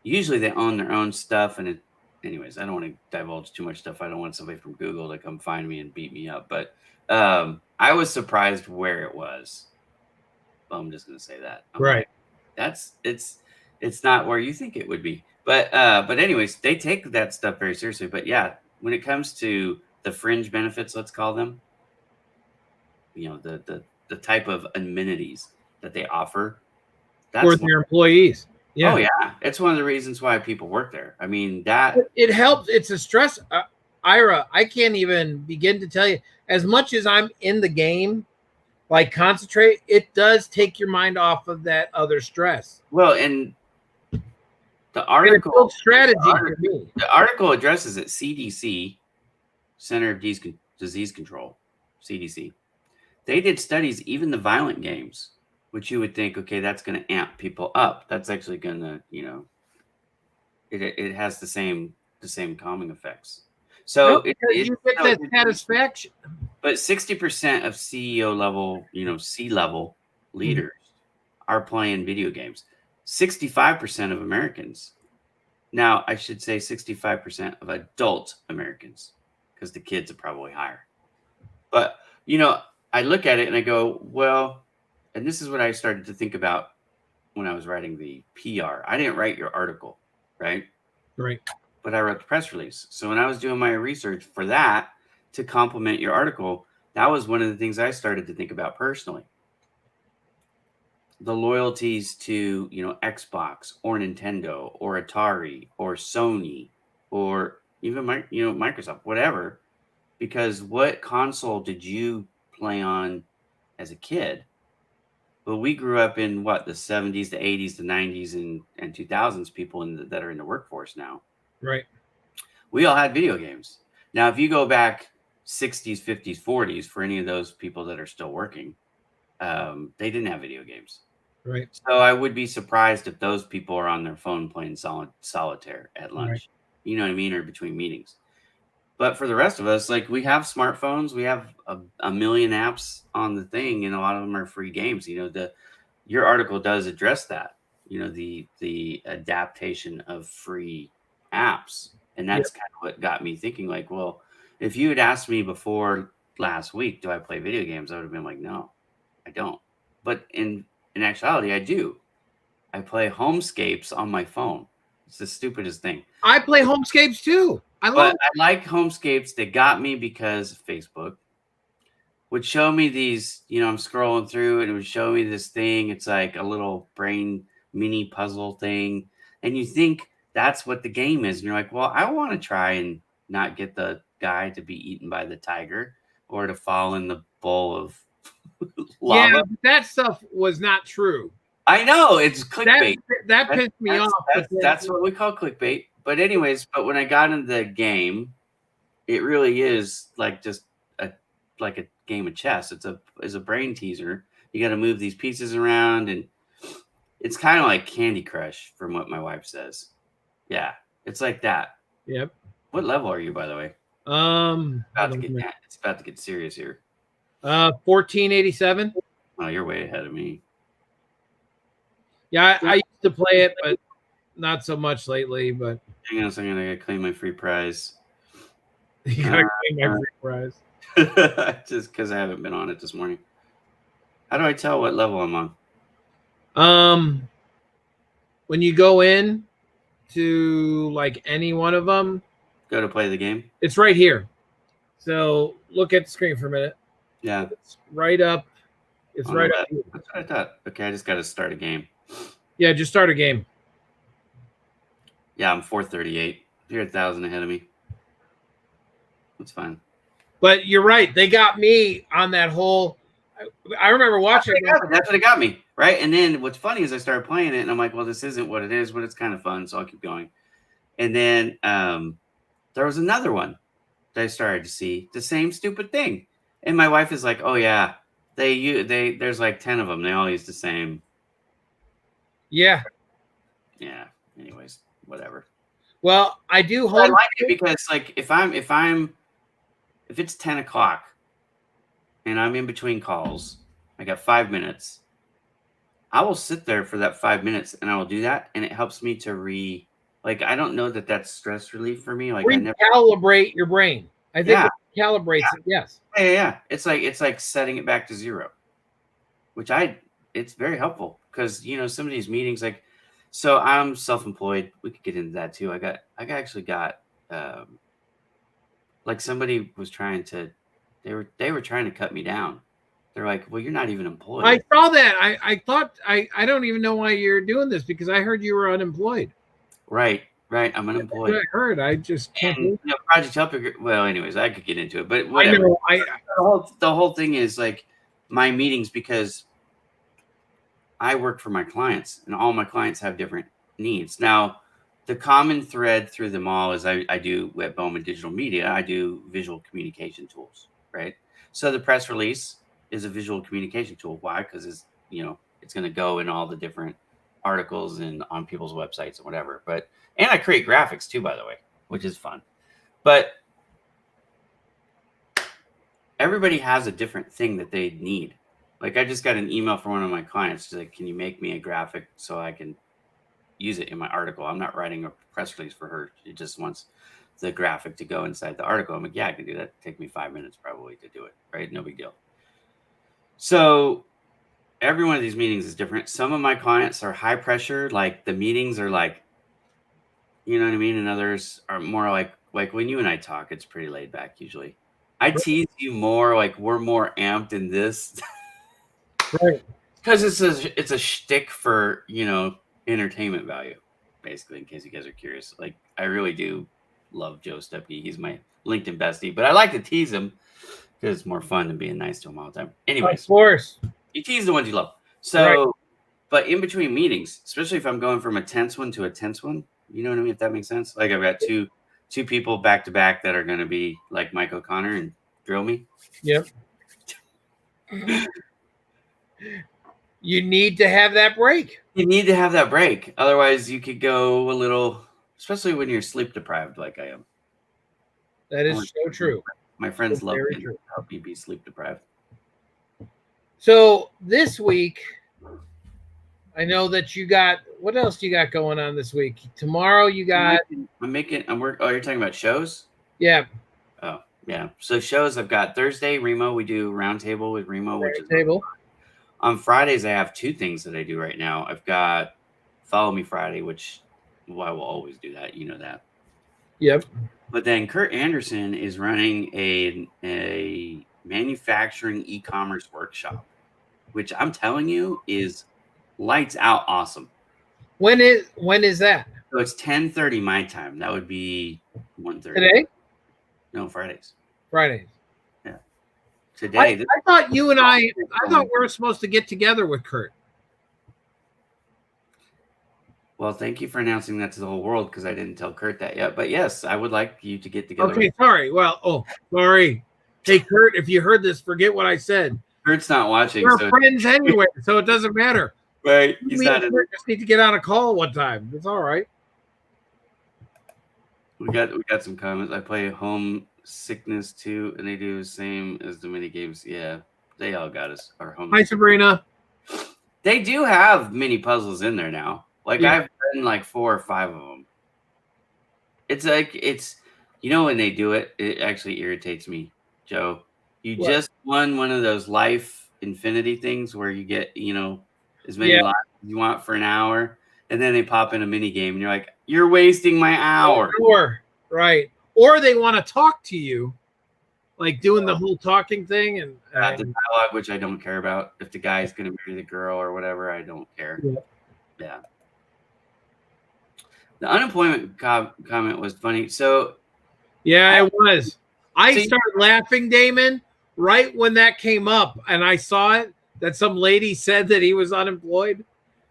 usually they own their own stuff, and anyways, I don't want to divulge too much stuff. I don't want somebody from Google to come find me and beat me up, but I was surprised where it was. Well, I'm just gonna say that. Right. It's not where you think it would be, but anyways, they take that stuff very seriously. But yeah, when it comes to the fringe benefits, let's call them, the type of amenities that they offer, for their employees. Yeah. Oh yeah, it's one of the reasons why people work there. I mean, that it helps. It's a stress. Ira, I can't even begin to tell you. As much as I'm in the game, like concentrate, it does take your mind off of that other stress. Well, and the And it article, builds strategy for me. the article addresses it. CDC, Center of Disease Control, CDC. They did studies, even the violent games, which you would think, okay, that's going to amp people up. That's actually going to, it has the same calming effects. So No, because you get that satisfaction. But 60% of CEO level, C-level leaders are playing video games. 65% of Americans. Now, I should say 65% of adult Americans, because the kids are probably higher. But, I look at it and I go, well, and this is what I started to think about when I was writing the PR. I didn't write your article, right? Right. But I wrote the press release. So when I was doing my research for that to complement your article, that was one of the things I started to think about personally. The loyalties to, Xbox or Nintendo or Atari or Sony or even Microsoft, whatever. Because what console did you play on as a kid? Well, we grew up in the 70s, the 80s, the 90s, and 2000s. People that are in the workforce now. Right. We all had video games. Now, if you go back 60s, 50s, 40s, for any of those people that are still working, they didn't have video games. Right. So I would be surprised if those people are on their phone playing solitaire at lunch. Right. You know what I mean? Or between meetings. But for the rest of us, like, we have smartphones, we have a million apps on the thing, and a lot of them are free games. Your article does address that, the adaptation of free apps. And that's kind of what got me thinking, like, well, if you had asked me before last week, do I play video games? I would have been like, no, I don't. But in actuality, I do. I play Homescapes on my phone. It's the stupidest thing. I play Homescapes too. I like Homescapes. They got me because Facebook would show me these, I'm scrolling through and it would show me this thing. It's like a little brain mini puzzle thing. And you think that's what the game is. And you're like, well, I want to try and not get the guy to be eaten by the tiger or to fall in the bowl of lava. Yeah, but that stuff was not true. I know, it's clickbait. That pissed me off. That's what we call clickbait. But anyways, when I got into the game, it really is like just a game of chess. It's a brain teaser. You got to move these pieces around, and it's kind of like Candy Crush, from what my wife says. Yeah, it's like that. Yep. What level are you, by the way? It's about to get serious here. 1487. Oh, you're way ahead of me. Yeah, I used to play it, but not so much lately. But hang on a second, I gotta claim my free prize. You gotta claim my free prize. Just because I haven't been on it this morning. How do I tell what level I'm on? When you go in to like any one of them, go to play the game. It's right here. So look at the screen for a minute. Yeah, it's right up. It's right up. That's what I thought. Okay, I just got to start a game. Yeah, just start a game. Yeah, I'm 438. You're 1,000 ahead of me. That's fine. But you're right. They got me on that whole. I remember watching. That's what it got me, right? And then what's funny is I started playing it, and I'm like, well, this isn't what it is, but it's kind of fun, so I'll keep going. And then there was another one that I started to see the same stupid thing, and my wife is like, oh yeah, there's like 10 of them. They all use the same. Yeah. Yeah. Anyways, whatever. Well, I do. I like it because, like, if it's 10 o'clock and I'm in between calls, I got 5 minutes. I will sit there for that 5 minutes and I will do that, and it helps me to I don't know that that's stress relief for me. Like, recalibrate your brain. I think it calibrates it. Yes. Yeah. It's like setting it back to zero, which it's very helpful because some of these meetings, like, so I'm self-employed. We could get into that too. I actually got like somebody was trying to, they were trying to cut me down. They're like, well, you're not even employed. I saw that. I thought I don't even know why you're doing this, because I heard you were unemployed. Right. right? I'm That's unemployed. what I heard. I just can't And believe. Project Help. Well, anyways, I could get into it, but I whatever. know. The whole thing is like my meetings, because I work for my clients, and all my clients have different needs. Now, the common thread through them all is I do at Bowman Digital Media, I do visual communication tools, right? So the press release is a visual communication tool. Why? Because it's going to go in all the different articles and on people's websites and whatever. And I create graphics too, by the way, which is fun. But everybody has a different thing that they need. Like I just got an email from one of my clients. She's like, "Can you make me a graphic so I can use it in my article?" I'm not writing a press release for her. She just wants the graphic to go inside the article. I'm like, "Yeah, I can do that. It'd take me 5 minutes probably to do it, right? No big deal." So every one of these meetings is different. Some of my clients are high pressure, like the meetings are like, you know what I mean? And others are more like when you and I talk, it's pretty laid back usually. I tease you more, like we're more amped in this. Right. Because it's a shtick for entertainment value, basically. In case you guys are curious, like I really do love Joe Stepke. He's my LinkedIn bestie, but I like to tease him because it's more fun than being nice to him all the time. Anyways, Of course. you tease the ones you love. So, but in between meetings, especially if I'm going from a tense one to a tense one, you know what I mean? If that makes sense. Like I've got two people back to back that are going to be like Mike O'Connor and drill me. Yep. You need to have that break. You need to have that break. Otherwise, you could go a little, especially when you're sleep deprived like I am. That is so true. My friends love very me true. to help me be sleep deprived. So this week, I know that you got, what else do you got going on this week? Tomorrow you got. Oh, you're talking about shows? Yeah. Oh, yeah. So shows, I've got Thursday, Remo. We do Roundtable with Remo, which is Table. on Fridays. I have two things that I do right now. I've got Follow Me Friday, which I will always do that. You know that. Yep. But then Kurt Anderson is running a manufacturing e-commerce workshop, which I'm telling you is lights out awesome. When is that? So it's 10:30 my time. That would be 1:30. Today? No, Fridays. Fridays. Yeah. Today. I thought you and I thought we were supposed to get together with Kurt. Well, thank you for announcing that to the whole world, because I didn't tell Kurt that yet. But yes, I would like you to get together. Okay, sorry. Well, sorry. Hey, Kurt, if you heard this, forget what I said. Kurt's not watching. We're friends anyway, so it doesn't matter. Right. He's not. We just need to get on a call one time. It's all right. We got some comments. I play Home Sickness 2, and they do the same as the mini games. Yeah, they all got us. Our home. Hi, Sabrina. They do have mini puzzles in there now. Like I've done like 4 or 5 of them. It's like when they do it, it actually irritates me, Joe. You just won one of those life infinity things where you get as many lives as you want for an hour, and then they pop in a mini game, and you're like, you're wasting my hour. Right. Or they want to talk to you, like doing the whole talking thing, and the dialogue, which I don't care about. If the guy's going to marry the girl or whatever, I don't care. Yeah. The unemployment comment was funny. So, yeah, it was. I started laughing, Damon, right when that came up, and I saw it that some lady said that he was unemployed.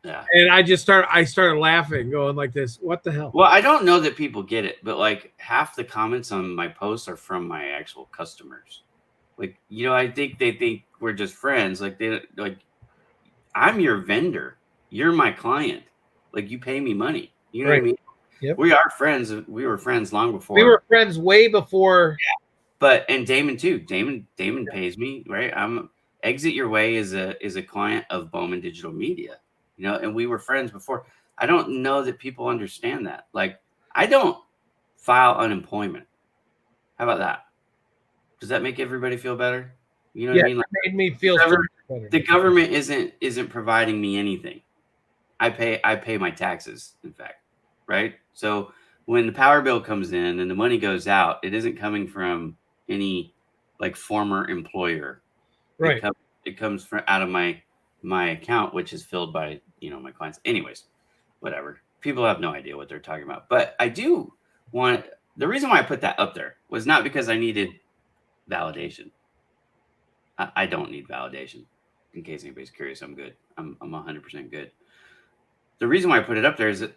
Yeah. And I started laughing, going like this. What the hell? Well, I don't know that people get it, but like half the comments on my posts are from my actual customers. Like, I think they think we're just friends. Like I'm your vendor. You're my client. Like, you pay me money. You know what I mean? Yep. We are friends. We were friends long before. We were friends way before. Yeah. And Damon too. Damon pays me, right? Exit Your Way is a client of Bowman Digital Media, and we were friends before. I don't know that people understand that. Like, I don't file unemployment. How about that? Does that make everybody feel better? You know what I mean? Like, it made me feel better. The government isn't providing me anything. I pay my taxes, in fact, right? So when the power bill comes in and the money goes out, it isn't coming from any like former employer. Right. It comes out of my account, which is filled by my clients. Anyways, whatever. people have no idea what they're talking about. But I do want the reason why I put that up there was not because I needed validation. I don't need validation. In case anybody's curious, I'm good. I'm 100% good. The reason why I put it up there is that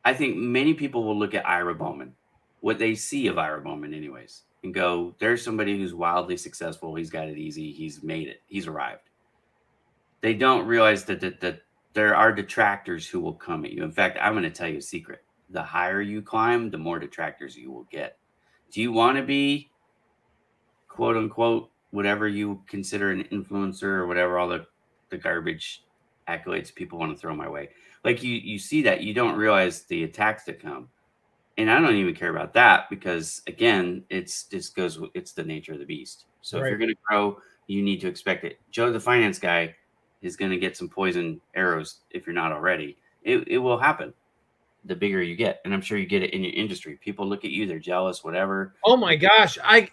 I think many people will look at Ira Bowman, what they see of Ira Bowman, anyways, and go, "There's somebody who's wildly successful. He's got it easy. He's made it. He's arrived." They don't realize that there are detractors who will come at you. In fact, I'm going to tell you a secret. The higher you climb, the more detractors you will get. Do you want to be, quote unquote, whatever you consider an influencer or whatever, all the garbage accolades people want to throw my way? Like you see that, you don't realize the attacks that come. And I don't even care about that because, again, it's the nature of the beast. So if you're going to grow, you need to expect it. Joe, the finance guy, is going to get some poison arrows if you're not already. It will happen the bigger you get. And I'm sure you get it in your industry. People look at you, they're jealous, whatever. Oh my gosh. I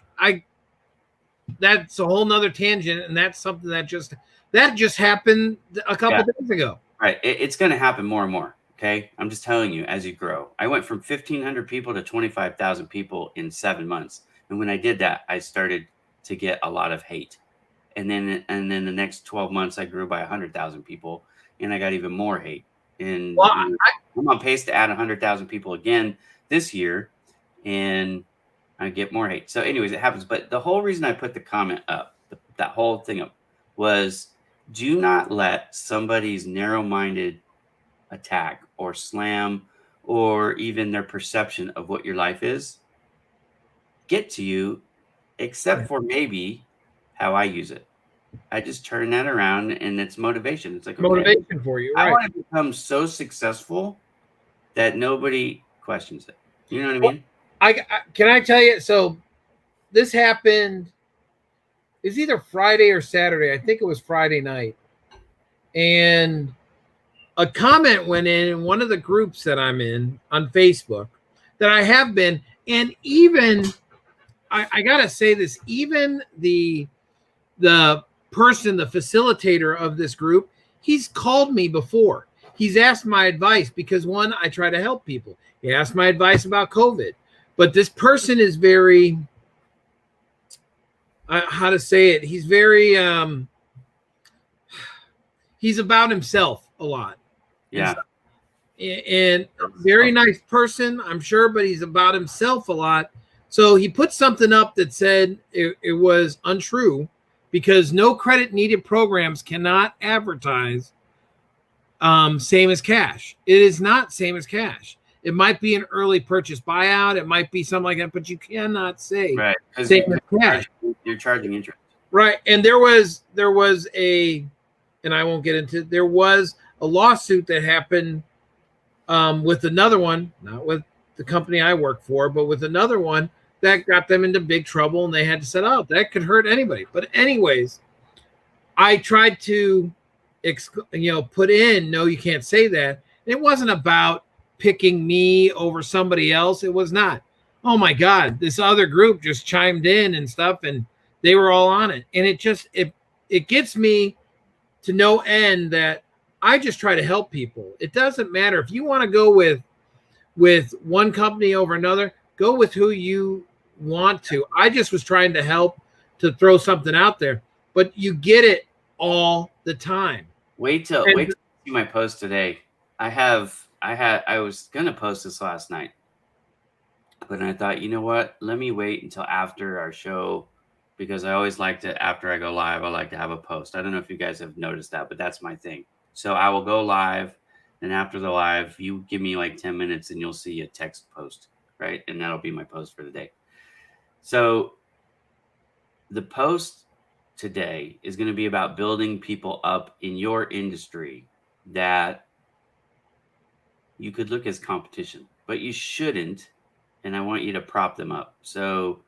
that's a whole nother tangent. And that's something that just happened a couple days ago. Right. It's going to happen more and more. Okay. I'm just telling you, as you grow, I went from 1,500 people to 25,000 people in 7 months. And when I did that, I started to get a lot of hate. And then the next 12 months, I grew by 100,000 people, and I got even more hate. And I'm on pace to add 100,000 people again this year, and I get more hate. So, anyways, it happens. But the whole reason I put the comment up, that whole thing up, was do not let somebody's narrow-minded attack or slam or even their perception of what your life is get to you, except for maybe how I use it. I just turn that around, and it's motivation. It's like, okay, motivation for you. Right? I want to become so successful that nobody questions it. You know what I mean? Can I tell you? So this happened. It's either Friday or Saturday. I think it was Friday night, and a comment went in one of the groups that I'm in on Facebook that I have been, and even I gotta say this, even the person, the facilitator of this group, he's called me before. He's asked my advice because, one, I try to help people. He asked my advice about COVID, but this person is very, how to say it? He's very, he's about himself a lot. Yeah. And very nice person, I'm sure, but he's about himself a lot. So he put something up that said it was untrue because no credit needed programs cannot advertise same as cash. It is not same as cash. It might be an early purchase buyout. It might be something like that, but you cannot say same as cash. You're charging interest. Right. And there was a, and I won't get into, there was a lawsuit that happened with another one, not with the company I work for, but with another one that got them into big trouble, and they had to set out. That could hurt anybody. But anyways, I tried to, put in, no, you can't say that. And it wasn't about picking me over somebody else. It was not. Oh my God, this other group just chimed in and stuff, and they were all on it. And it gets me to no end that I just try to help people. It doesn't matter if you want to go with one company over another, go with who you want to. I just was trying to help, to throw something out there, but you get it all the time. Wait till you see my post today. I was gonna post this last night, but I thought, you know what? Let me wait until after our show, because I always like to, after I go live, I like to have a post. I don't know if you guys have noticed that, but that's my thing. So I will go live, and after the live, you give me like 10 minutes and you'll see a text post, right? And that'll be my post for the day. So the post today is going to be about building people up in your industry that you could look as competition, but you shouldn't. And I want you to prop them up. So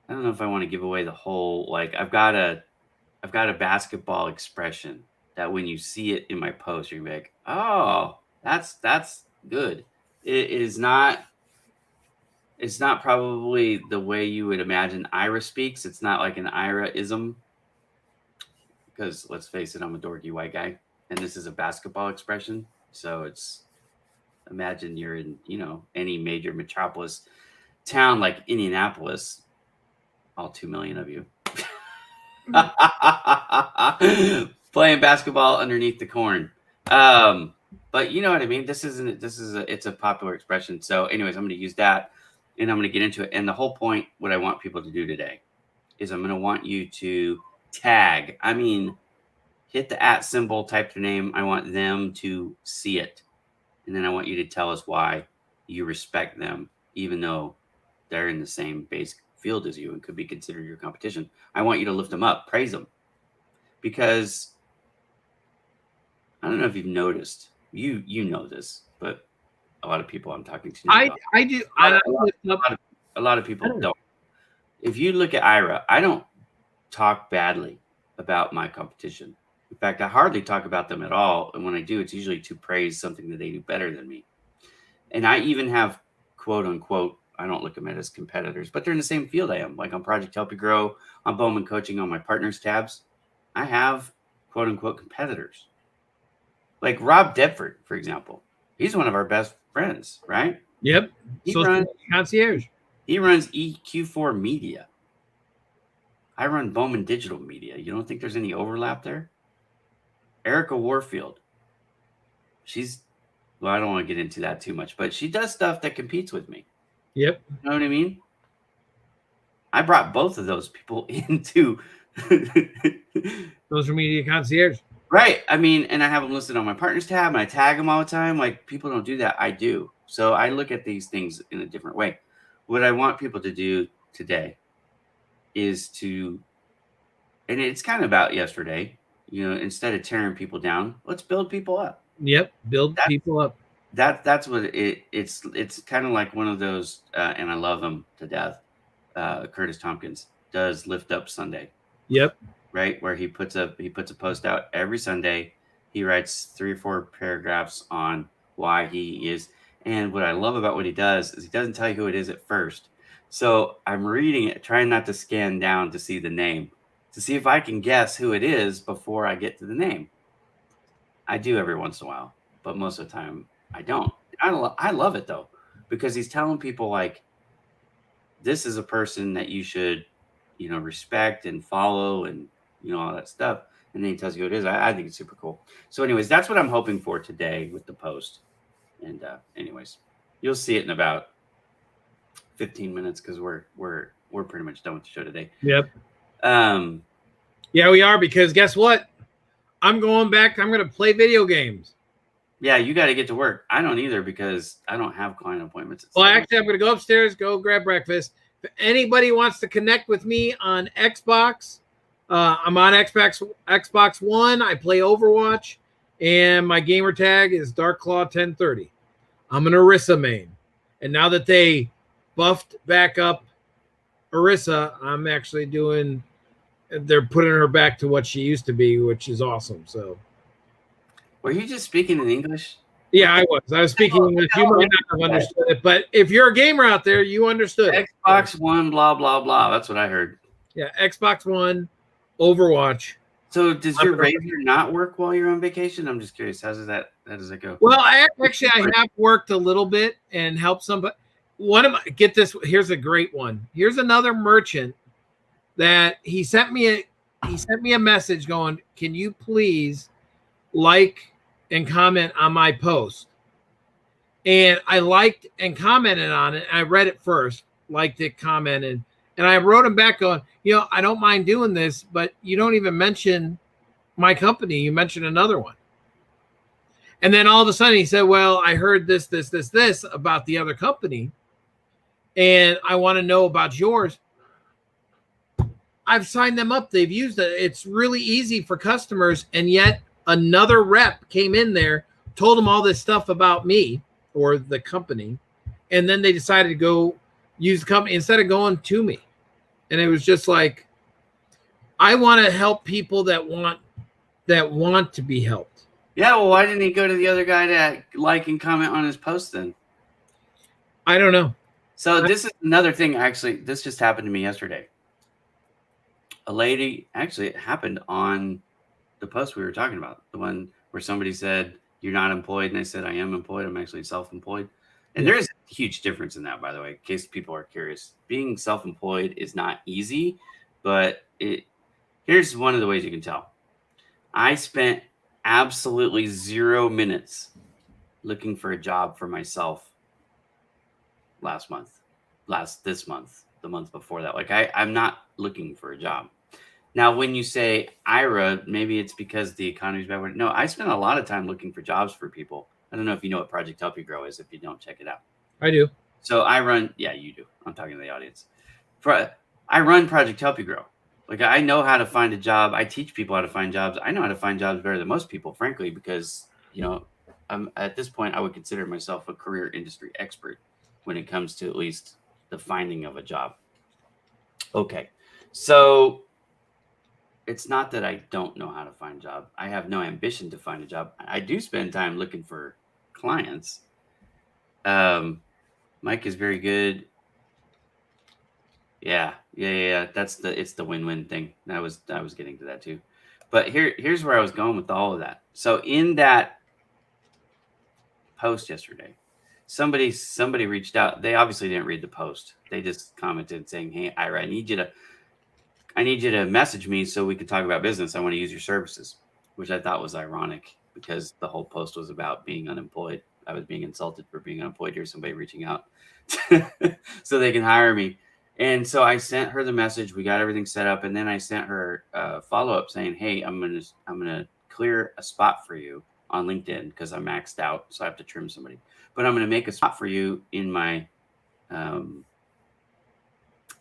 I don't know if I want to give away the whole, like, I've got a basketball expression that when you see it in my post, you're like, oh, that's good. It's not probably the way you would imagine Ira speaks. It's not like an Ira-ism, because let's face it, I'm a dorky white guy, and this is a basketball expression. So it's imagine you're in, any major metropolis town like Indianapolis, all 2 million of you playing basketball underneath the corn. But you know what I mean? It's a popular expression. So anyways, I'm going to use that and I'm going to get into it. And the whole point, what I want people to do today is I'm going to want you to tag. I mean, hit the @ symbol, type their name. I want them to see it. And then I want you to tell us why you respect them, even though they're in the same basic field as you and could be considered your competition. I want you to lift them up, praise them. Because I don't know if you've noticed, you know this, but a lot of people I'm talking to, I do. A lot of people don't. If you look at Ira, I don't talk badly about my competition. In fact, I hardly talk about them at all. And when I do, it's usually to praise something that they do better than me. And I even have, quote unquote, I don't look at them as competitors, but they're in the same field I am. Like on Project Help You Grow, on Bowman Coaching, on my partners tabs, I have, quote unquote, competitors. Like Rob Deptford, for example. He's one of our best friends, right? Yep. Concierge. He runs EQ4 Media. I run Bowman Digital Media. You don't think there's any overlap there? Erica Warfield. Well, I don't want to get into that too much, but she does stuff that competes with me. Yep. You know what I mean? I brought both of those people into social media concierge. Right. I mean, and I have them listed on my partners tab and I tag them all the time. Like people don't do that. I do. So I look at these things in a different way. What I want people to do today is and it's kind of about yesterday, instead of tearing people down, let's build people up. Yep. People up. That's what it's kind of like one of those, and I love him to death. Curtis Tompkins does Lift Up Sunday. Yep. Right, where he puts a post out every Sunday. He writes 3 or 4 paragraphs on why he is. And what I love about what he does is he doesn't tell you who it is at first. So I'm reading it, trying not to scan down to see the name, to see if I can guess who it is before I get to the name. I do every once in a while, but most of the time I don't. I love it though, because he's telling people like, this is a person that you should, respect and follow and, all that stuff. And then he tells you who it is. I think it's super cool. So anyways, that's what I'm hoping for today with the post. And anyways, you'll see it in about 15 minutes because we're pretty much done with the show today. Yep. Yeah, we are, because guess what? I'm going back. I'm going to play video games. Yeah, you got to get to work. I don't either because I don't have client appointments. Well, actually, I'm going to go upstairs, go grab breakfast. If anybody wants to connect with me on Xbox, I'm on Xbox One. I play Overwatch, and my gamer tag is DarkClaw1030. I'm an Orisa main, and now that they buffed back up Orisa, I'm actually they're putting her back to what she used to be, which is awesome. So, were you just speaking in English? Yeah, I was speaking English. You might not have understood it, but if you're a gamer out there, you understood. Xbox One, blah blah blah. That's what I heard. Yeah, Xbox One, Overwatch. So does your razor not work while you're on vacation? I'm just curious. How does that go? Well, I have worked a little bit and helped somebody. Get this. Here's a great one. Here's another merchant that he sent me a message going, "Can you please like and comment on my post?" And I liked and commented on it. I read it first, liked it, commented, and I wrote him back going, I don't mind doing this, but you don't even mention my company. You mentioned another one. And then all of a sudden he said, well, I heard this about the other company, and I want to know about yours. I've signed them up. They've used it. It's really easy for customers. And yet another rep came in there, told them all this stuff about me or the company, and then they decided to go use the company instead of going to me. And it was just like, I want to help people that want to be helped. Yeah, well, why didn't he go to the other guy to like and comment on his post then? I don't know. So this is another thing, actually. This just happened to me yesterday. A lady, actually, it happened on the post we were talking about, the one where somebody said, you're not employed. And I said, I am employed. I'm actually self-employed. And Yeah. there is a huge difference in that, by the way, in case people are curious. Being self-employed is not easy, but here's one of the ways you can tell. I spent absolutely 0 minutes looking for a job for myself this month, the month before that. Like I'm not looking for a job. Now, when you say Ira, maybe it's because the economy's bad. No, I spent a lot of time looking for jobs for people. I don't know if you know what Project Help You Grow is. If you don't, check it out. I do. So yeah, you do. I'm talking to the audience. I run Project Help You Grow. Like I know how to find a job. I teach people how to find jobs. I know how to find jobs better than most people, frankly, because I'm at this point I would consider myself a career industry expert when it comes to at least the finding of a job. Okay, so it's not that I don't know how to find a job. I have no ambition to find a job. I do spend time looking for clients. Mike is very good. Yeah. It's the win-win thing. I was getting to that too. But here's where I was going with all of that. So in that post yesterday, somebody reached out. They obviously didn't read the post. They just commented saying, "Hey, Ira, I need you to message me so we can talk about business. I want to use your services," which I thought was ironic because the whole post was about being unemployed. I was being insulted for being unemployed. Here's somebody reaching out so they can hire me. And so I sent her the message. We got everything set up, and then I sent her a follow-up saying, "Hey, I'm gonna clear a spot for you on LinkedIn because I'm maxed out, so I have to trim somebody. But I'm gonna make a spot for you in my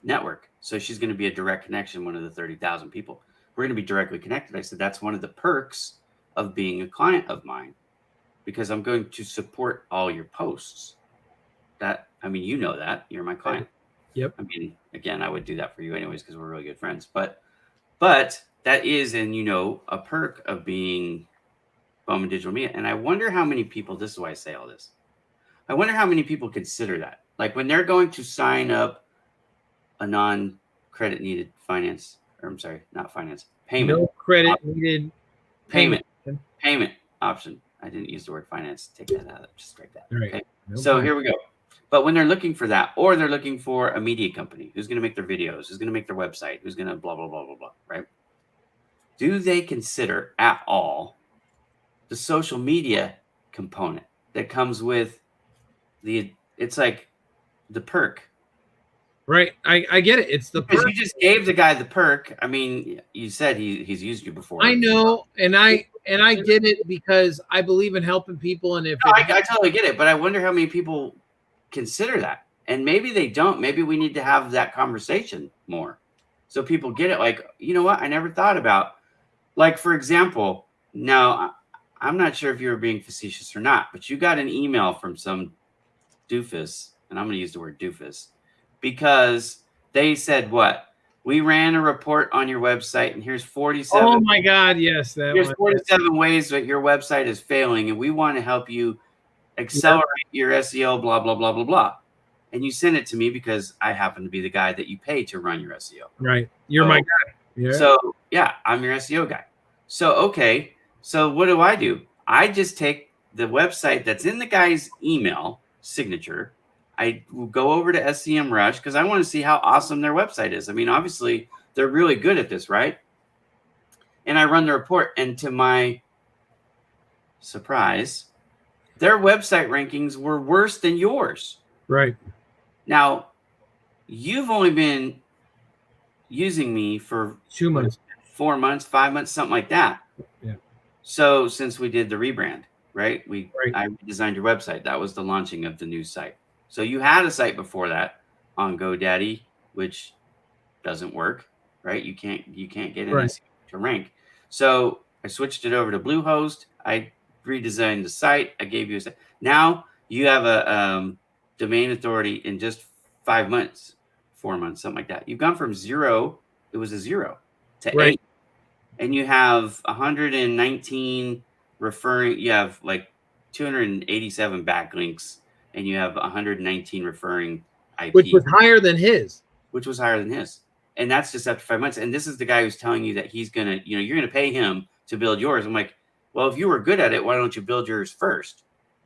network. So she's going to be a direct connection, one of the 30,000 people. We're going to be directly connected." I said, that's one of the perks of being a client of mine, because I'm going to support all your posts. You know that. You're my client. Yep. I mean, again, I would do that for you anyways because we're really good friends. But that is, and a perk of being Bowman Digital Media. And I wonder how many people, this is why I say all this, I wonder how many people consider that. Like when they're going to sign up a non-credit needed payment. No credit needed payment option. I didn't use the word finance. Take that out. Just strike that. Right. Okay. So here we go. But when they're looking for that, or they're looking for a media company who's going to make their videos, who's going to make their website, who's going to blah, blah, blah, blah, blah, right? Do they consider at all the social media component that comes with it's like the perk? Right. I get it. It's the because perk. you just gave the guy the perk. I mean, you said he's used you before. I know, and I get it because I believe in helping people, and I totally get it. But I wonder how many people consider that, and maybe they don't. Maybe we need to have that conversation more, so people get it. Like, you know what? I never thought about. Like, for example, now I'm not sure if you were being facetious or not, but you got an email from some doofus, and I'm going to use the word doofus, because they said, what? We ran a report on your website, and here's 47. Oh my God, yes. Here's 47 ways that your website is failing, and we want to help you accelerate your SEO, blah, blah, blah, blah, blah. And you sent it to me because I happen to be the guy that you pay to run your SEO. Right. You're my guy. Yeah. So, yeah, I'm your SEO guy. So, okay. So what do? I just take the website that's in the guy's email signature. I will go over to SEMrush because I want to see how awesome their website is. I mean, obviously, they're really good at this, right? And I run the report, and to my surprise, their website rankings were worse than yours. Right. Now, you've only been using me for 2 months, 4 months, 5 months, something like that. Yeah. So since we did the rebrand, right? I designed your website. That was the launching of the new site. So you had a site before that on GoDaddy, which doesn't work, right? You can't get in to rank. So I switched it over to Bluehost. I redesigned the site. I gave you a site. Now you have a domain authority in just 5 months, 4 months, something like that. You've gone from 0, it was a 0, to 8. And you have 119 referring, you have like 287 backlinks, and you have 119 referring IP. Which was higher than his. And that's just after 5 months. And this is the guy who's telling you that he's going to, you're going to pay him to build yours. I'm like, Well, if you were good at it, why don't you build yours first?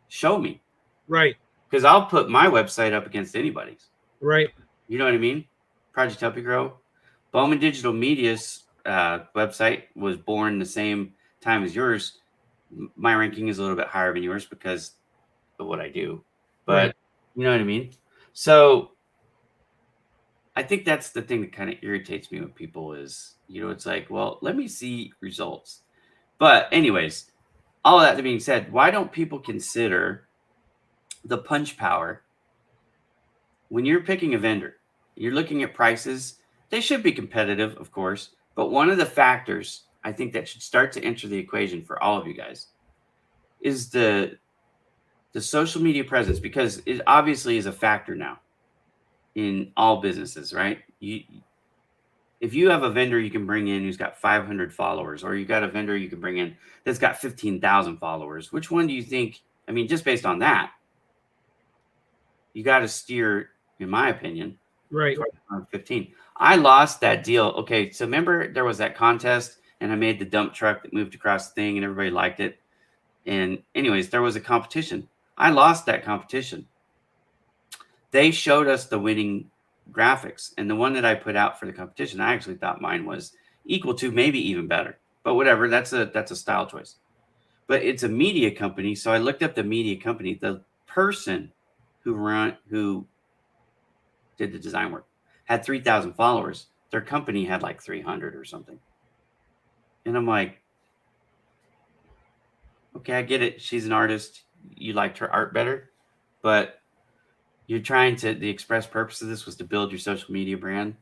Show me. Right. Because I'll put my website up against anybody's. Right. You know what I mean? Project Help You Grow. Bowman Digital Media's website was born the same time as yours. My ranking is a little bit higher than yours because of what I do. But you know what I mean? So I think that's the thing that kind of irritates me with people is, it's like, well, let me see results. But anyways, all of that being said, why don't people consider the punch power when you're picking a vendor? You're looking at prices. They should be competitive, of course, but one of the factors I think that should start to enter the equation for all of you guys is the social media presence, because it obviously is a factor now in all businesses, right? If you have a vendor you can bring in who's got 500 followers, or you got a vendor you can bring in that's got 15,000 followers, which one do you think? I mean, just based on that, you got to steer, in my opinion, right. 15. I lost that deal. Okay, so remember there was that contest, and I made the dump truck that moved across the thing, and everybody liked it. And anyways, there was a competition. I lost that competition. They showed us the winning graphics, and the one that I put out for the competition, I actually thought mine was equal to, maybe even better. But whatever, that's a style choice. But it's a media company, so I looked up the media company. The person who did the design work had 3,000 followers. Their company had like 300 or something. And I'm like, okay, I get it. She's an artist. You liked her art better, but you're trying to, the express purpose of this was to build your social media brand.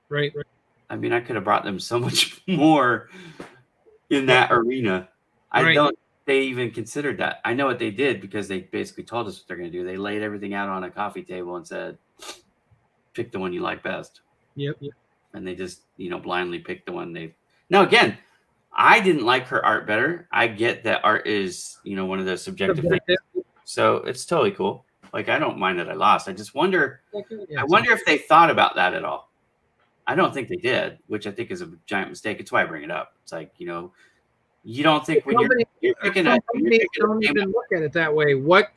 Right. I mean, I could have brought them so much more in that arena. I don't, they even considered that. I know what they did, because they basically told us what they're going to do. They laid everything out on a coffee table and said, pick the one you like best. Yep. And they just, blindly picked the one they, now again, I didn't like her art better. I get that art is, one of those subjective things. So it's totally cool. Like, I don't mind that I lost. I just wonder, if they thought about that at all. I don't think they did, which I think is a giant mistake. It's why I bring it up. It's like, you don't think when you're picking don't even look at it that way. What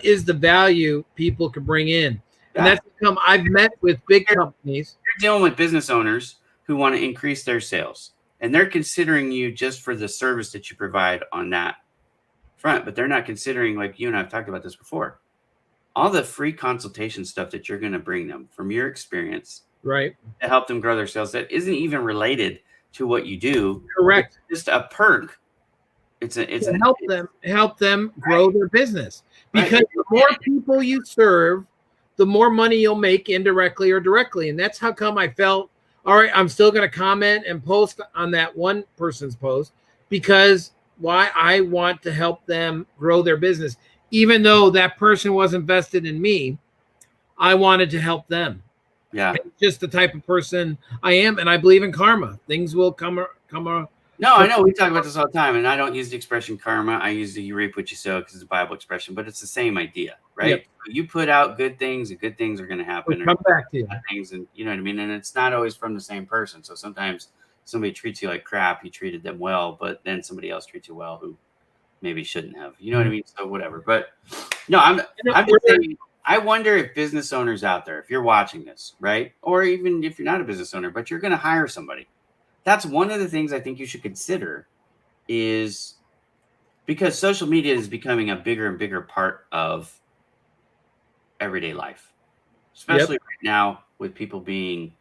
is the value people could bring in? And that's become, I've met with big companies. You're dealing with business owners who want to increase their sales, and they're considering you just for the service that you provide on that front, but they're not considering, like you and I've talked about this before, all the free consultation stuff that you're going to bring them from your experience, right, to help them grow their sales that isn't even related to what you do. Correct. It's just a perk. It's help them grow their business, because the more people you serve, the more money you'll make indirectly or directly. And that's how come I felt, all right, I'm still going to comment and post on that one person's post, because why? I want to help them grow their business. Even though that person was invested in me, I wanted to help them. Yeah. It's just the type of person I am. And I believe in karma. Things will come. No, I know we talk about this all the time, and I don't use the expression karma. I use the you reap what you sow, because it's a Bible expression, but it's the same idea, right? Yep. You put out good things, and good things are going to happen. Come back to you. Things, and you know what I mean? And it's not always from the same person. So sometimes somebody treats you like crap, you treated them well, but then somebody else treats you well who maybe shouldn't have. You know what I mean? So whatever. But no, I'm just saying, I wonder if business owners out there, if you're watching this, right? Or even if you're not a business owner, but you're going to hire somebody. That's one of the things I think you should consider, is because social media is becoming a bigger and bigger part of everyday life, especially right now with people being,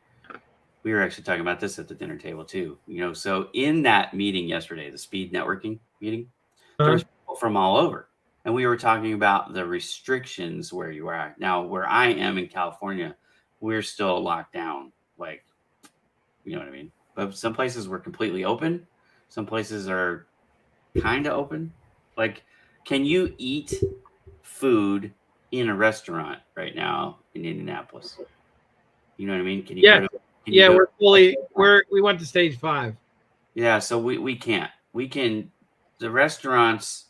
we were actually talking about this at the dinner table too, so in that meeting yesterday, the speed networking meeting, there was people from all over, and we were talking about the restrictions where you are at. Now, where I am in California, we're still locked down, like, you know what I mean? But some places were completely open. Some places are kind of open. Like, can you eat food in a restaurant right now in Indianapolis? You know what I mean? Can you? Yeah. We went to stage 5. Yeah. So we can't. We can. The restaurants,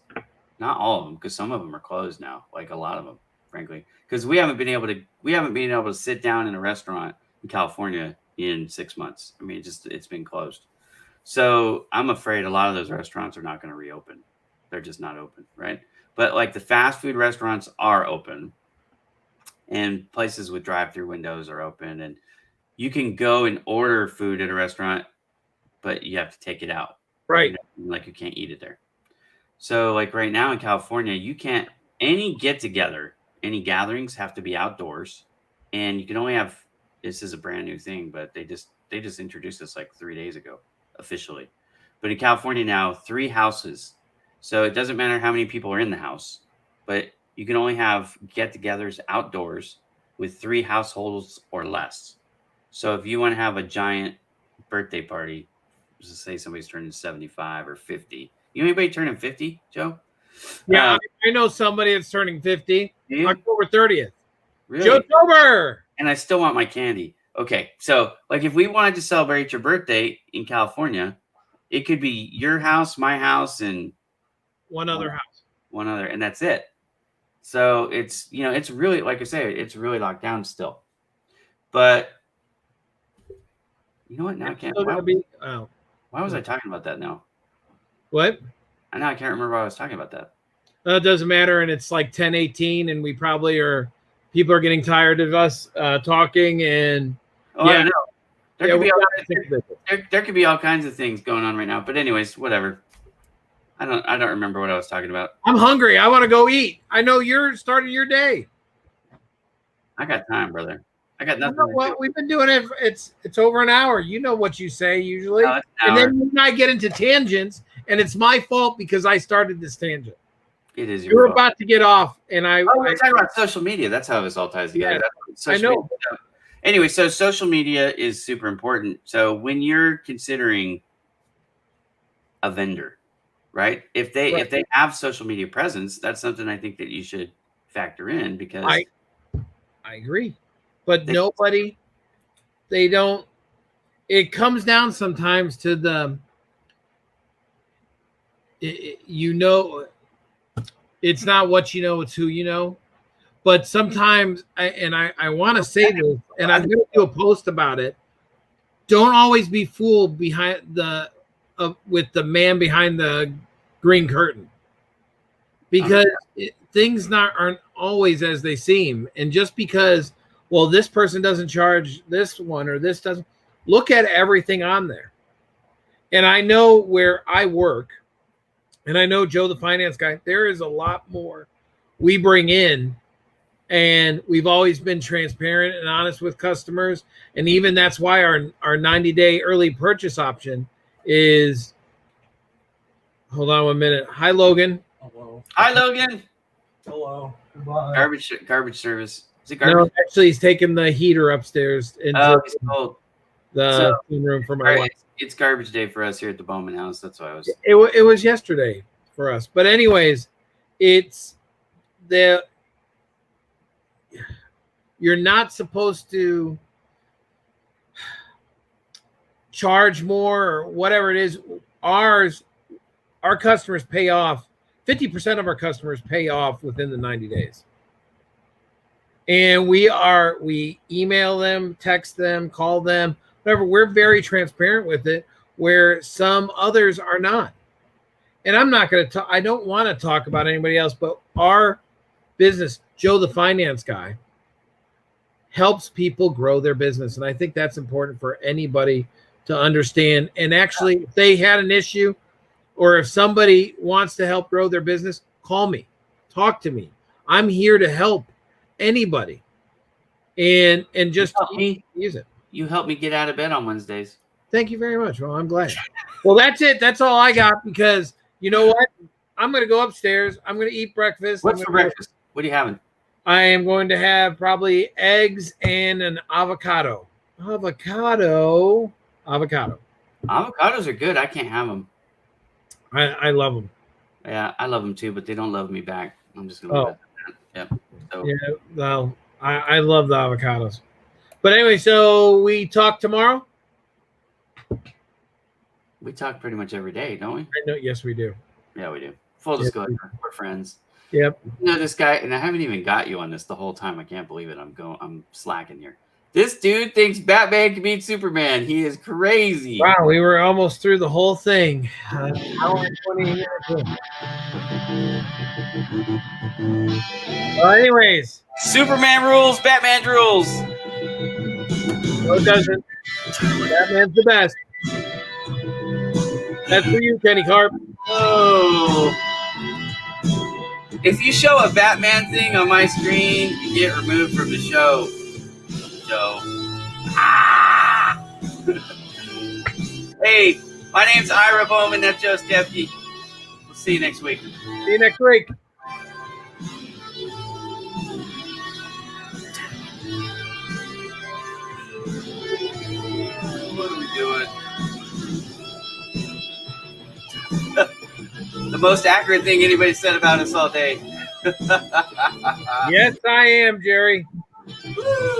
not all of them, because some of them are closed now. Like a lot of them, frankly, because we haven't been able to sit down in a restaurant in California in 6 months. I mean, it's been closed. So I'm afraid a lot of those restaurants are not going to reopen. They're just not open, right? But like the fast food restaurants are open, and places with drive-through windows are open, and you can go and order food at a restaurant, but you have to take it out. Right. Like you can't eat it there. So like right now in California, you can't any get together, any gatherings have to be outdoors, and you can only have this is a brand new thing, but they just introduced this like 3 days ago officially. But in California now, 3 houses. So it doesn't matter how many people are in the house, but you can only have get-togethers outdoors with 3 households or less. So if you want to have a giant birthday party, just say somebody's turning 75 or 50. You know anybody turning 50, Joe? Yeah, I know somebody that's turning 50. October 30th. Really? Joe Tober! And I still want my candy. Okay, so like if we wanted to celebrate your birthday in California, it could be your house, my house, and one other house. One other, and that's it. So it's it's really, like I say, it's really locked down still. But you know what? Now I can't. Why was I talking about that now? What? I know I can't remember why I was talking about that. It doesn't matter, and it's like 10:18, and we probably are. People are getting tired of us talking, and I know. There could be all kinds of things going on right now. But anyways, whatever. I don't remember what I was talking about. I'm hungry. I want to go eat. I know you're starting your day. I got time, brother. I got nothing. You know what? We've been doing it. It's over an hour. You know what you say usually, and then you and I get into tangents, and it's my fault because I started this tangent. It is. You're about to get off, and we're talking about social media. That's how this all ties together. Yeah, I know. Media. Anyway, so social media is super important. So when you're considering a vendor, right? If they have social media presence, that's something I think that you should factor in, because I agree. But they don't. It comes down sometimes to it's not what you know, it's who you know. But sometimes, I want to say this, and I'm going to do a post about it. Don't always be fooled with the man behind the green curtain, because things aren't always as they seem. And just because, well, this person doesn't charge this one or this doesn't, look at everything on there. And I know where I work, and I know Joe, the finance guy, there is a lot more we bring in, and we've always been transparent and honest with customers. And even that's why our 90-day early purchase option is, hold on 1 minute. Hi, Logan. Hello. Hi, Logan. Hello. Goodbye. Garbage service. Is it garbage? No, actually, he's taking the heater upstairs into the room for my wife. It's garbage day for us here at the Bowman house. That's why I was. It was yesterday for us, but anyways, it's you're not supposed to charge more or whatever it is. Our customers pay off. 50% of our customers pay off within the 90 days. And we email them, text them, call them, whatever. We're very transparent with it, where some others are not. And I'm not going to talk. I don't want to talk about anybody else, but our business, Joe, the finance guy, helps people grow their business. And I think that's important for anybody to understand. And actually, if they had an issue, or if somebody wants to help grow their business, call me, talk to me. I'm here to help anybody, and just use it. You help me get out of bed on Wednesdays. Thank you very much. Well, I'm glad. Well, that's it. That's all I got, because you know what? I'm going to go upstairs. I'm going to eat breakfast. What's for breakfast? What are you having? I am going to have probably eggs and an avocado. Avocado. Avocados are good. I can't have them. I love them. Yeah, I love them too, but they don't love me back. I'm just gonna. Yeah. Well, I love the avocados. But anyway, so we talk tomorrow. We talk pretty much every day, don't we? I know. Yes, we do. Yeah, we do. Full disclosure, we're friends. Yep. You know this guy, and I haven't even got you on this the whole time. I can't believe it. I'm slacking here. This dude thinks Batman can beat Superman. He is crazy. Wow, we were almost through the whole thing. Hour and 20 minutes in. Well, anyways. Superman rules, Batman rules. No, it doesn't. Batman's the best. That's for you, Kenny Carp. Oh. If you show a Batman thing on my screen, you get removed from the show. Joe. Ah! Hey, my name's Ira Bowman. That's Joe Stefke. We'll see you next week. See you next week. What are we doing? The most accurate thing anybody said about us all day. Yes, I am, Jerry. Woo!